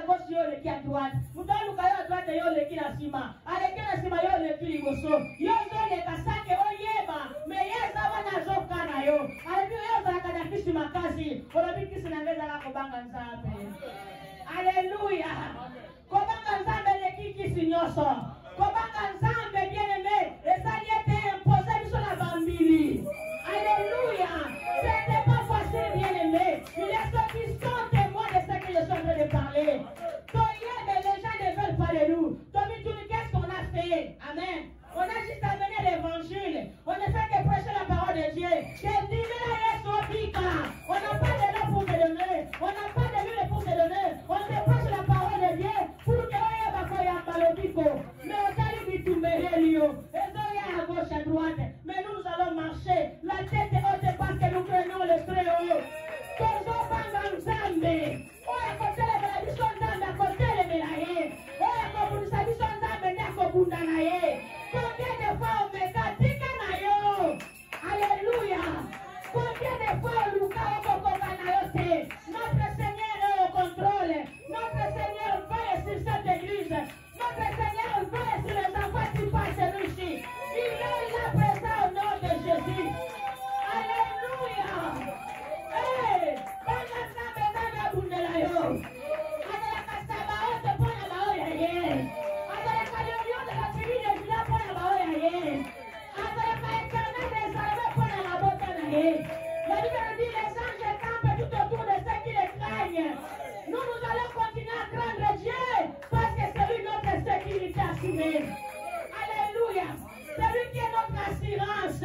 Speaker 2: gauche et qui à droite, tu dois à droite et qui à cima, avec qui à cima et qui à gauche, yo les kasake o yeba, mais yes avant na zoka na yo, avec yo za kana kisi makasi, olobi kisi na ngeza la kobanga nzambe. Alléluia. Kobanga nzambe le kisi nyoso. Kobanga nzambe bien-aimé, et ça y était imposé sur la bambili. Alléluia. C'était pas facile, bien-aimé. Il est ceux qui sont témoins de ce que je suis en train de parler. Mais les gens ne veulent pas de nous. Qu'est-ce qu'on a fait? Amen. On a juste amené l'évangile. On ne fait que prêcher la parole de Dieu. On n'a pas de l'eau pour te donner. On n'a pas de l'huile pour te donner. On te prêche la parole de Dieu pour que mais on t'a dit tout Lio. Et à gauche, à droite. Mais nous allons marcher. La tête est haute parce que nous prenons le très haut. Combien de fois on me katika na yo? Alléluia. Combien de fois on nous kaokoka na yo te? Notre Seigneur est au contrôle. Notre Seigneur veille sur cette église. Notre Seigneur veille sur les enfants qui passent ici. Il est là présent au nom de Jésus. Alléluia. Hey, la Bible dit les anges campent tout autour de ceux qui les craignent. Nous allons continuer à craindre Dieu parce que c'est lui notre sécurité assurée. Alléluia. C'est lui qui est notre assurance.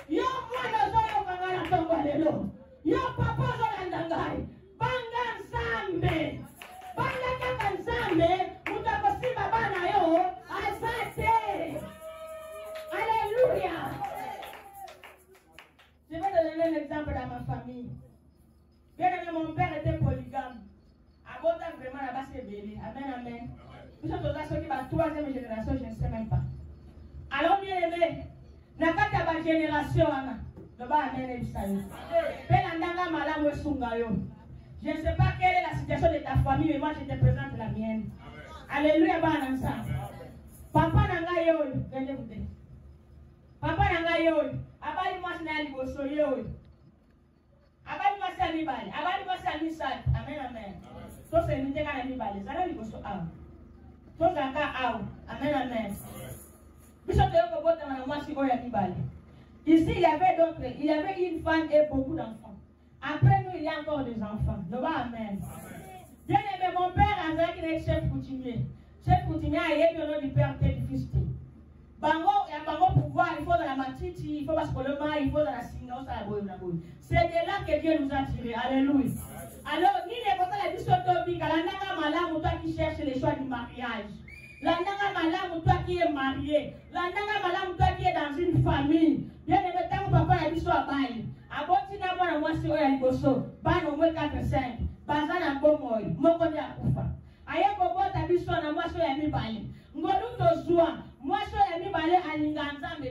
Speaker 2: Yo moi nous allons kangala tongo lelo. Yo papa zolandangai. Banga nzambe. Banga kaka nzambe. Mutakosimba bana yo. Asante. Alléluia. Je vais te donner un exemple dans ma famille. Bien aimé, mon père était polygame. À Botan, vraiment, là-bas, c'est belé. Amen, amen. Nous sommes dans ceux qui va troisième génération, je ne sais même pas. Alors, bien aimé, dans la génération, là-bas, amen, et salut. Je ne sais pas quelle est la situation de ta famille, mais moi, je te présente la mienne. Alléluia, Banansa. Papa nanga yo, venez vous dire. Papa nanga yo, abali moi c'est ali boso yo. Abali moi c'est ali bali, abali moi c'est ali sat. Amen amen. To c'est ni te kana ni bali, zala li boso aw. To zaka aw. Amen amen. Biso te ko bota na moi si oya ni bali. Ici il y avait d'autres, il y avait une femme et beaucoup d'enfants. Après nous il y a encore des enfants. No ba amen. Bien aimé mon père Azak est chef coutumier. Chef coutumier a eu le nom du père et du fils. Bango, il y a bango pouvoir, il faut dans la matiti, il faut parce que le mal, il faut dans la signo, ça la boue, la boue. C'est de là que Dieu nous a tirés. Alléluia. Alors, ni les personnes la dystopique, la nanga malam, toi qui cherches les choix du mariage. La nanga malam, toi qui es marié. La nanga malam, toi qui es dans une famille. Bien aimé, tant que papa a dit soit bail. Abotina moi, moi, c'est oya liboso. Ban au moins 4-5. Bazan en bon moy. Moko ni akufa. Aye kobota biso na moi, c'est oya mi bail. Ngoluto zwa. Moi, je suis ami balé à l'Inganzambe.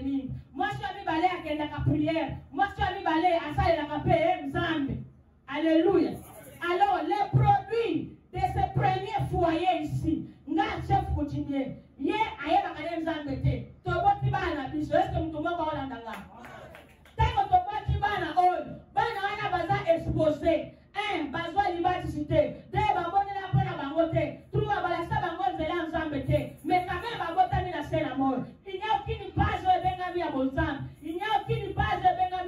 Speaker 2: Moi, je suis ami balé à la prière. Moi, je suis ami balé à ça et la Nzambe. Alléluia. Alors, les produits de ce premier foyer ici, nga chef coutumier, yé aye bakane Nzambe te. Tobo tibana biso, est-ce que mtumo kwa olandanga? Tango tobo tibana oil, bana wana baza exposé. Un, bazwa libaticité. Deux, babone la pona bangote. Trois, balasa bangote de la Nzambe te. Mais quand même, il n'y a aucune base de Benga via Bolzan. Il n'y a aucune base de Benga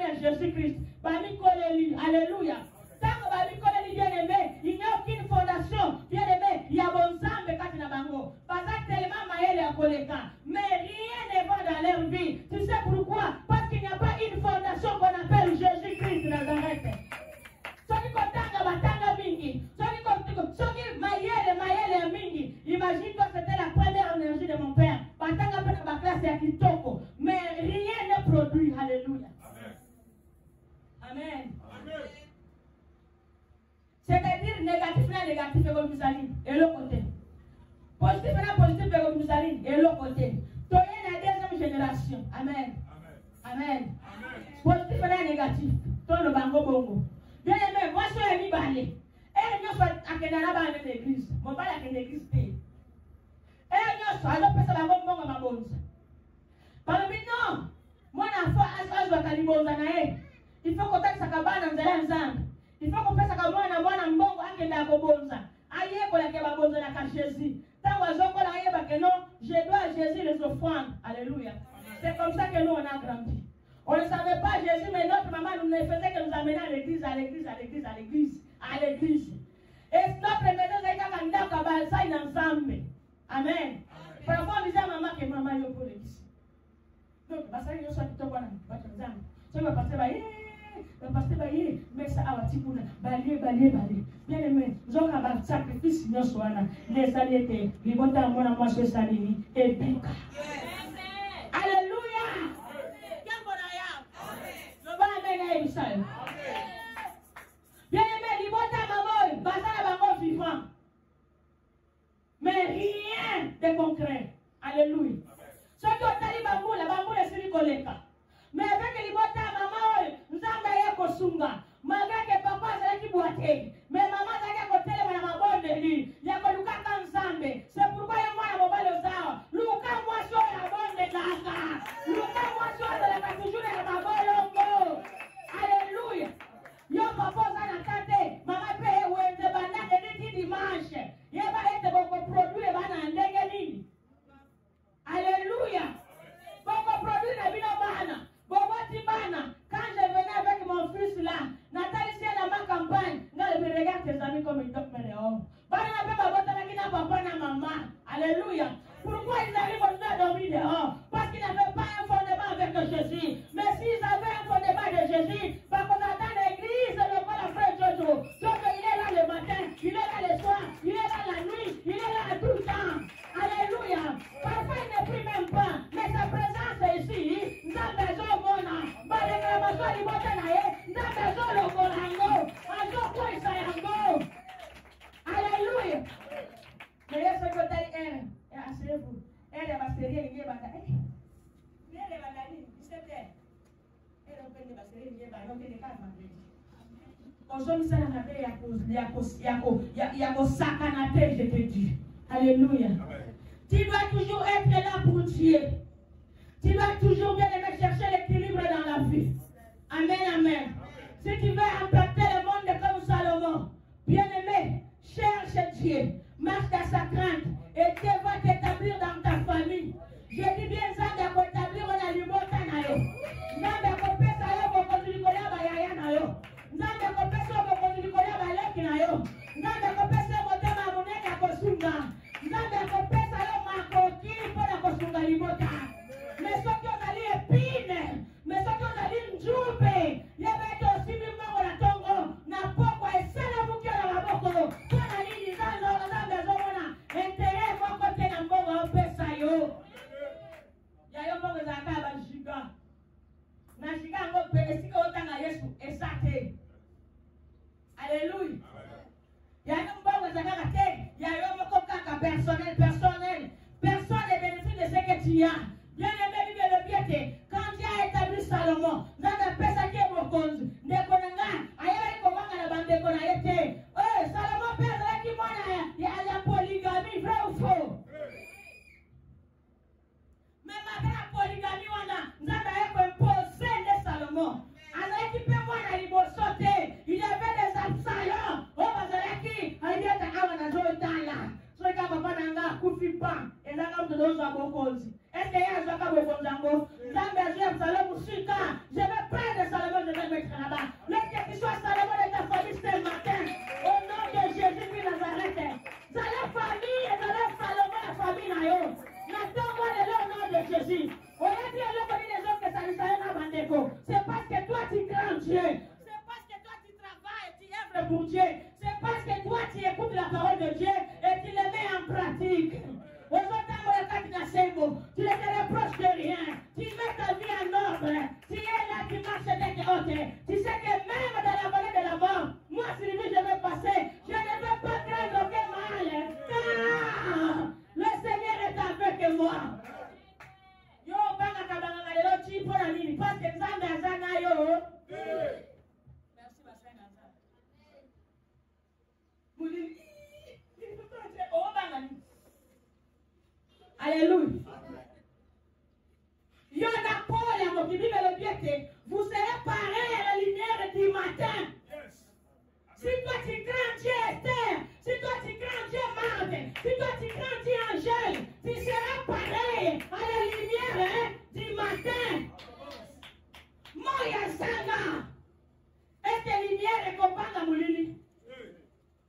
Speaker 2: produit. Alléluia. Amen. C'est-à-dire négatif là, négatif et comme nous allons. Et l'autre côté. Positif là, positif et comme nous allons. Et l'autre côté. Tu es la deuxième génération. Amen. Amen. Positif là, négatif. Toi le bango bongo. Bien aimé, moi je suis balé. Et nous sommes à Kenana dans l'église. Mon père est à l'église. Et nous sommes à l'opération de la bongo ma bonze. Par le non, moi n'a pas à ce calibonza nae. Il faut qu'on taxe sa cabane en zéro ensemble. Il faut qu'on fasse sa cabane en bon mbongo akenda kobonza. Aïe ko la keba bonza na ka Jésus. Tant oiseau ko la yeba que non, je dois à Jésus les offrandes. Alléluia. C'est comme ça que nous on a grandi. On ne savait pas Jésus, mais notre maman nous ne faisait que nous amener à l'église, à l'église, à l'église, à l'église, à l'église. Et notre maison est quand on a kabal ensemble. Amen. Parfois on disait à maman que maman est pour l'église. Donc, parce que nous sommes tous bons, so le pasteur va mais ça a tikuna balier bien aimé donc à bas sacrifice nous soana les alliés les bons temps moi je salini et bika alléluia quel bonheur le va amener Israël bien aimé les bons temps maman bazala bango vivant mais rien de concret alléluia ce qui ont tali bambou la bambou est sur collecta. Mais avec les bota maman, nous avons kosunga. Malgré que papa s'est qui boité. Mais maman s'est côté le ma bonne de lui. Il y a que Luka ensemble. C'est pourquoi il y a moi la mobile ça. Luka moi sur la bonne de la. Luka moi sur la toujours la mabolongo. Alléluia. Yo papa ça na tante. Maman paye ou ente bana de dimanche. Il va être beaucoup produit bana ndenge nini. Alléluia. Beaucoup produit na bino bana. Quand je venais avec mon fils là, Nathalie, si elle a ma campagne, elle me regarde tes amis comme ils toquent mes dehors. Alléluia. Pourquoi ils arrivent à dormir dehors? Parce qu'ils n'avaient pas un fondement avec Jésus. Mais s'ils avaient un fondement de Jésus, parce qu'on attend l'église, le pas la frère Jojo. Donc il est là le matin, il est là le soir, il est là la nuit, il est là tout le temps. Alléluia. Parfois il ne prie même pas, mais sa présence est ici. Nous avons besoin de mon âme. Alléluia. Mais ce que tu as asseyez-vous. Elle va se réunir. Elle va aller. C'est vrai. Elle va se réunir. Elle va aller. Je te dis. Alléluia. Tu dois toujours être là pour Dieu. Tu dois toujours bien aimer chercher l'équilibre dans la vie. Amen, amen. Si tu veux impacter le monde comme Salomon, bien aimé, cherche Dieu. Marche dans sa crainte. Et Dieu va t'établir dans ta famille. Je dis bien ça, de t'établir dans la liberté. Mais ce qui est allé épine, morte. Tu sais que même dans la vallée de la mort, moi, Sylvie, je vais passer. Je ne vais pas craindre aucun mal. Car le Seigneur est avec moi. Yo, banga kabanga lelo chi pona nini parce que Nzambe azana yo. Merci ma sœur Nzambe. Mouli. Oh banga ni. Alléluia. Yo na pole mo qui vive le piété. Vous serez pareil à la lumière du matin. Si toi tu crains Dieu Esther, si toi tu crains Dieu Marthe, si toi tu crains Dieu Angèle, tu seras pareil à la lumière du matin. Moya Sanga. Est-ce que la lumière est comparable à Moulini?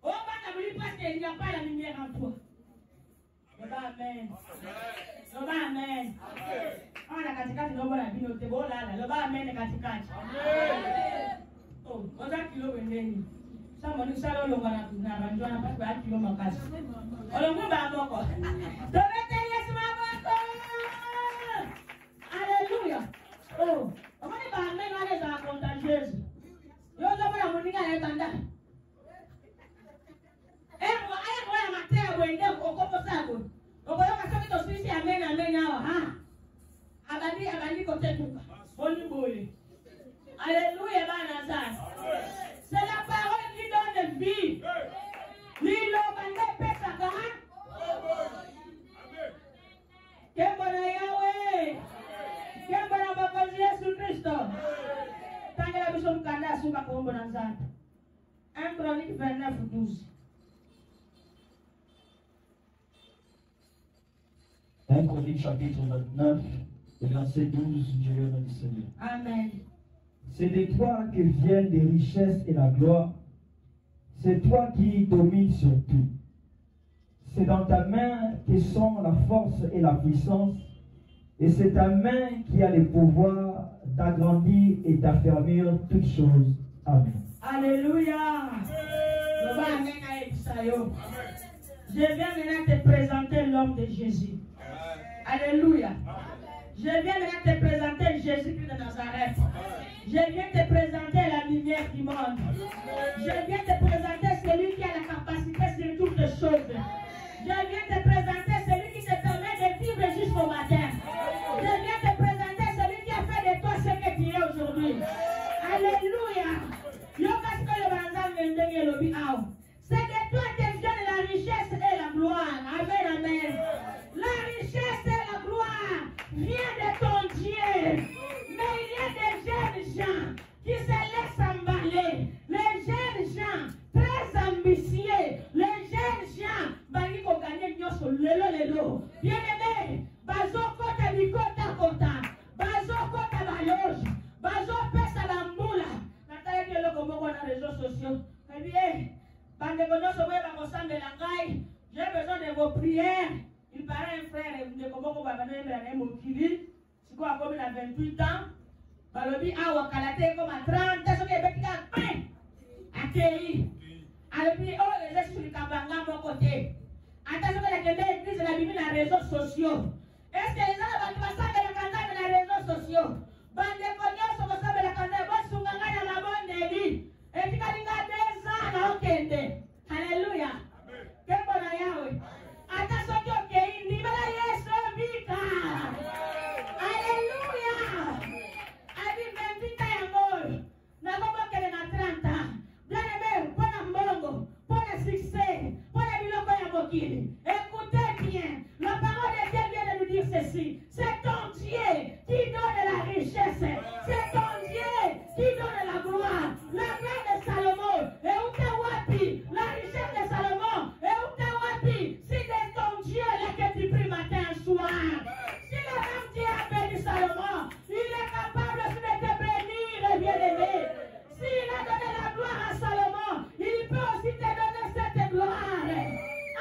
Speaker 2: Oh, Moulini parce qu'il n'y a pas la lumière en toi. Amen. Amen. On a katikati ndogo na bino te bola la loba amen katikati. Oh, oza kilo wendeni. Sama ni sala lo ngana na banjwa na pas ba kilo makasi. Olongo ba moko. Tobete Yesu maboko. Alléluia. Oh, omani ba amen wale za contagieuse. Yo zo bona muninga na tanda. Ego ya matea wende okopo sako. Okoyoka soki to sisi amen amen awa ha. Abandi kote tuka. Boni boye. Alléluia bana sana. C'est la parole qui donne vie. Lilo bande pesa kaha. Kembona Yahweh. Kembona Mwokozi Yesu Kristo. Tangela biso mkanda suka kuombo na sana. 1 Chronique 29:12.
Speaker 3: 1 Chronique chapitre 29, verset 12, je vais le Seigneur.
Speaker 2: Amen.
Speaker 3: C'est de toi que viennent les richesses et la gloire. C'est toi qui domines sur tout. C'est dans ta main que sont la force et la puissance. Et c'est ta main qui a le pouvoir d'agrandir et d'affermir toutes choses. Amen.
Speaker 2: Alléluia. Je viens maintenant te présenter l'homme de Jésus. Alléluia. Je viens maintenant te présenter Jésus-Christ de Nazareth. Je viens te présenter la lumière du monde. Je viens te présenter celui qui a la capacité sur toutes les choses. Je viens te présenter celui qui te permet de vivre jusqu'au matin. Je viens te présenter celui qui a fait de toi ce que tu es aujourd'hui. Alléluia. C'est de toi que viennent la richesse et la gloire. Amen, amen. La richesse et la gloire vient de ton Dieu. Mais il y a des jeunes gens qui se laissent emballer. Les jeunes gens très ambitieux. Les jeunes gens qui ont gagné lelo. Bien aimé, bazo kota bikota kota. Bazo kota baloge. Bazo pesa bambula. Nataka que le combo dans les réseaux sociaux. Eh bien, j'ai besoin de vos prières. Il paraît un frère de Komoko Babane Mokili. C'est quoi, comme il a 28 ans. Balobi Awa Kalate comme à 30 ans. Ce qui est petit à peine. Accueilli. Alobi, oh, les esprits Kabanga, mon côté. Attention que la église la Bible dans les réseaux sociaux. Est-ce que les gens vont passer la canne dans les réseaux sociaux? Bande Cognos, on va savoir la canne. Bon, Sunganga, la bonne église. Et puis, quand il y a 2 ans, Alléluia. Que bon Yahweh. Attention que il n'y a pas Yesu vika. Alléluia. Abi 28 ans ya mort. Na bomba kele na 30 ans. Bien aimé, pona mbongo, pona succès, pona biloko ya mokili. Écoutez bien. La parole de Dieu vient de nous dire ceci. C'est ton Dieu qui donne la richesse. C'est ton Dieu qui donne la gloire. La gloire de Salomon. Et où t'es wapi? La richesse de Salomon. Et où t'es wapi? Si c'est ton Dieu là que tu pries matin et soir. Si le même Dieu a béni Salomon, il est capable aussi de te bénir, bien-aimé. S'il a donné la gloire à Salomon, il peut aussi te donner cette gloire.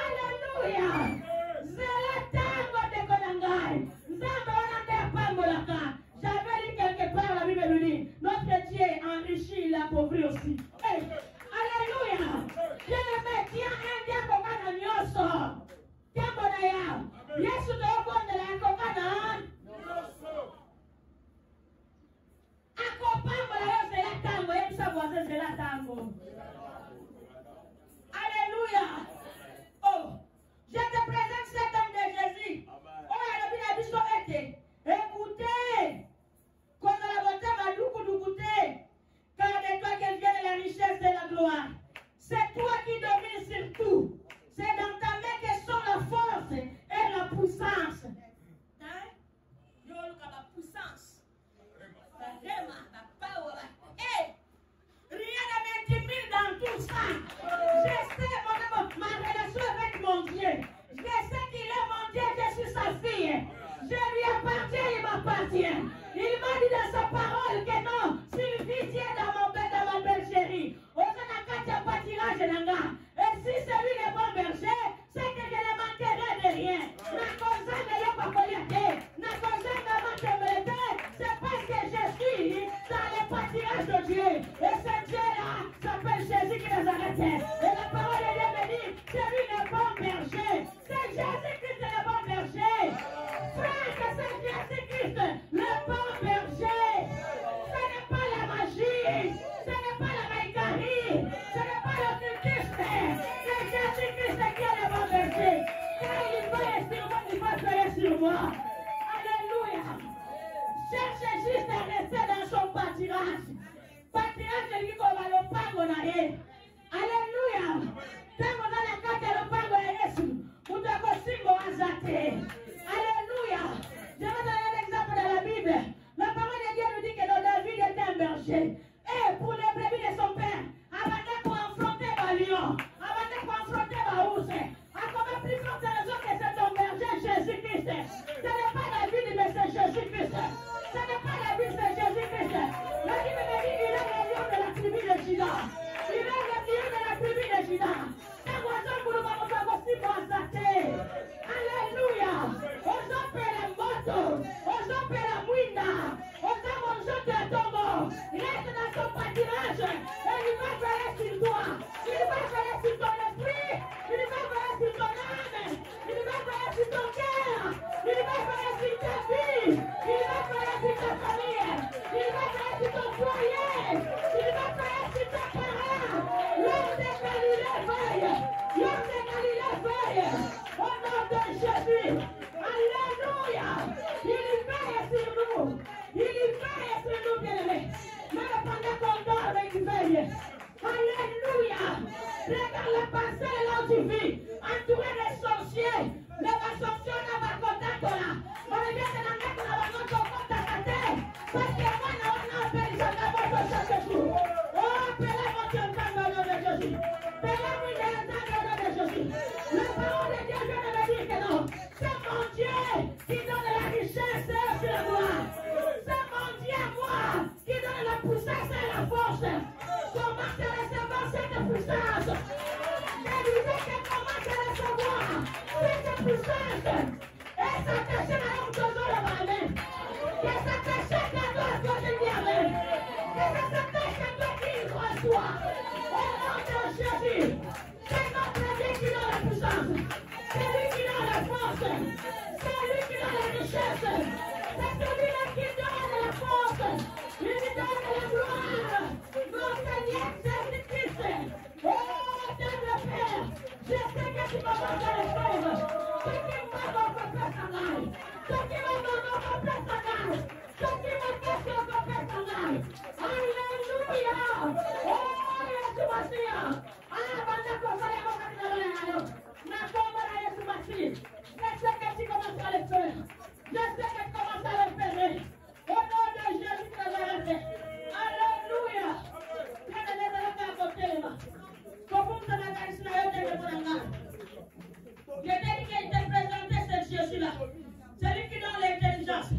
Speaker 2: Alléluia. J'avais lu quelque part la Bible nous dit, notre Dieu enrichit, il appauvrit aussi. Hey, alléluia. Bien-aimé, tiens un Dieu comme un agneau. Tiens bon ailleurs. Yesu te okonde la kokana. Akopambo la yose la l'amour. Alléluia. Oh, je te présente cet homme de Jésus. Oh, il a dit, écoutez, quand la beauté va nous goûter, car de toi qu'elle vient la richesse et la gloire. C'est toi qui domines sur tout. C'est dans ta main que sont la force et la puissance. Hein? Yo, la puissance. La power. Hey! Rien ne m'intimide dans tout ça. Je sais ma relation avec mon Dieu. Je sais qu'il est mon Dieu, je suis sa fille. Je lui appartiens, il m'appartient. Il m'a dit dans sa parole que non, s'il vit dans ma bergerie, et si c'est lui le bon berger, c'est que je ne manquerai de rien. C'est parce que je suis dans le pâturage de Dieu. Et ce Dieu-là s'appelle Jésus qui les arrêtait. Et la parole de Dieu me dit, c'est lui le bon berger. C'est Jésus-Christ le bon berger. Frère, c'est Jésus-Christ le bon berger. Ce n'est pas la magie. Ce n'est pas la maïcarie. Ce n'est pas l'occultisme. C'est Jésus-Christ qui est le bon berger. Quand il veille sur moi, il va veiller sur moi. Alléluia. Cherche juste à rester dans son pâturage. Pâturage de lui qu'on va le pardonner. Alléluia. Quand on a la carte de le pardonner, vous devez aussi me azate. Alléluia. Je vais donner un exemple dans la Bible. La parole de Dieu nous dit que dans David était un berger. Et pour les brebis de son père, avant de confronter le lion, avant de confronter le ours, à combien plus grande raison que c'est ton berger Jésus-Christ. Ce n'est pas David, mais c'est Jésus-Christ. Ce n'est pas David, c'est Jésus-Christ. La Bible me dit qu'il est le lion de la tribu de Juda. Il est le lion de la tribu de Juda. Et voici pour nous faire aussi constater. Alléluia. Aux hommes la moto, aux hommes la mouina, aux hommes aux gens de tombeau. Reste dans son pâturage et il va veiller sur toi. Il va veiller sur ton esprit. Il va veiller sur ton âme. Il va veiller sur ton cœur. Il va veiller sur ta vie. Il va veiller sur ta famille. Il va veiller sur ton foyer. Il va veiller sur tes parents. L'homme de Galilée veille. L'homme de Galilée veille. Au nom de Jésus. Alléluia. Il veille sur nous. Il veille sur nous, bien-aimés. Même pendant qu'on dort, il veille. Alléluia. Regarde la parcelle là où tu vis, entouré des sorciers. Mais la sorcière n'a pas contact là. On vient de la mettre dans la notre contact. Parce que moi, on a appelé ça d'abord chaque jour. Oh, appelez-moi Dieu dans le nom de Jésus. Appelez-moi dans le nom de Jésus. La parole de Dieu vient de me dire que non. C'est mon Dieu qui donne la richesse sur moi. C'est mon Dieu à moi qui donne la puissance et la force. Comment te recevoir cette puissance? Je disais que comment te recevoir cette puissance? Et ça te chaîne à l'autre jour de ma main. Que ça te chaîne à toi quotidiennement. Que ça te chaîne à toi qui reçoit. Au nom de Jésus. C'est notre Dieu qui donne la puissance. C'est lui qui donne la force. C'est lui qui donne la richesse. C'est celui-là qui donne la force. Il donne la gloire. Mon Seigneur Jésus-Christ. Oh, Dieu le Père. Je sais que tu vas faire les choses. Ce qui m'a rencontré sa main. Ce qui m'a rencontré sa main. Ce qui m'a fait rencontrer sa main. Alléluia. Oh, Jésus Mashiach. Banda cosa le vamos a tirar en la na pomba de Jésus Mashiach. Je sais que tu commences à le faire. Je sais que tu commences à le faire. Au nom de Jésus de Nazareth. Alléluia. Je t'ai dit qu'il t'a présenté ce Jésus-là. C'est lui qui donne l'intelligence.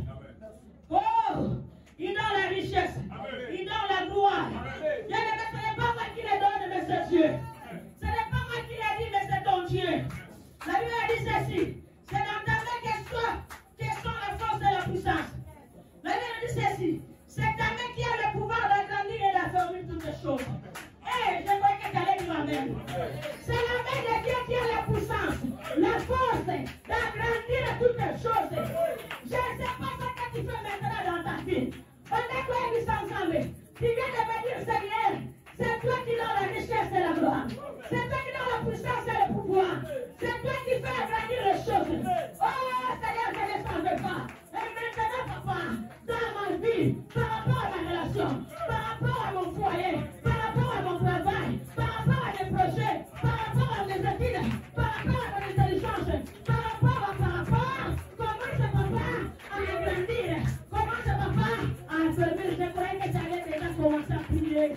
Speaker 2: Oh, il donne la richesse. Il donne la gloire. Ce n'est pas moi qui le donne, mais c'est Dieu. Ce n'est pas moi qui l'ai dit, mais c'est ton Dieu. La Bible a dit ceci. C'est dans ta main que sont la force et la puissance. La Bible dit ceci. C'est ta main qui a le pouvoir d'agrandir et d'affermir toutes les choses. Je crois que tu allais dire amen. C'est la main de Dieu qui a la puissance, la force d'agrandir toutes les choses. Je ne sais pas ce que tu fais maintenant dans ta vie. Pendant qu'on est ensemble, tu viens de me dire, Seigneur, c'est toi qui l'as vie, par rapport à ma relation, par rapport à mon foyer, par rapport à mon travail, par rapport à mes projets, par rapport à mes études, par rapport à mon intelligence, par rapport. Comment ce papa à grandir, comment ce papa à servir. Je croyais que tu allais déjà commencer à prier.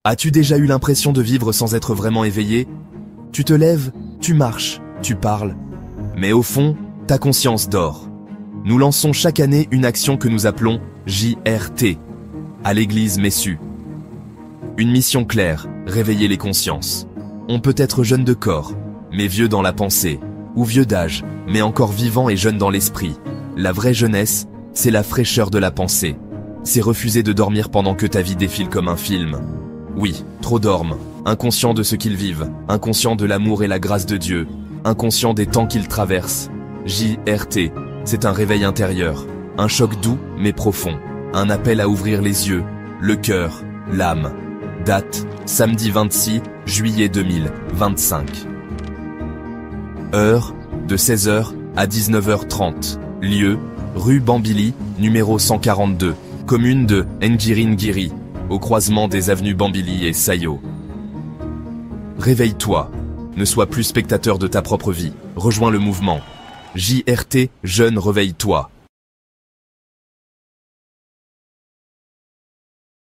Speaker 1: As-tu déjà eu l'impression de vivre sans être vraiment éveillé? Tu te lèves, tu marches, tu parles. Mais au fond, ta conscience dort. Nous lançons chaque année une action que nous appelons JRT, à l'église Messu. Une mission claire, réveiller les consciences. On peut être jeune de corps, mais vieux dans la pensée, ou vieux d'âge, mais encore vivant et jeune dans l'esprit. La vraie jeunesse, c'est la fraîcheur de la pensée. C'est refuser de dormir pendant que ta vie défile comme un film. Oui, trop dorment, inconscients de ce qu'ils vivent, inconscients de l'amour et la grâce de Dieu, inconscients des temps qu'ils traversent. JRT, c'est un réveil intérieur, un choc doux mais profond, un appel à ouvrir les yeux, le cœur, l'âme. Date, samedi 26 juillet 2025. Heure, de 16h à 19h30. Lieu, rue Bambili, numéro 142, commune de Ngiringiri, au croisement des avenues Bambili et Sayo. Réveille-toi, ne sois plus spectateur de ta propre vie, rejoins le mouvement. JRT, jeune, réveille-toi.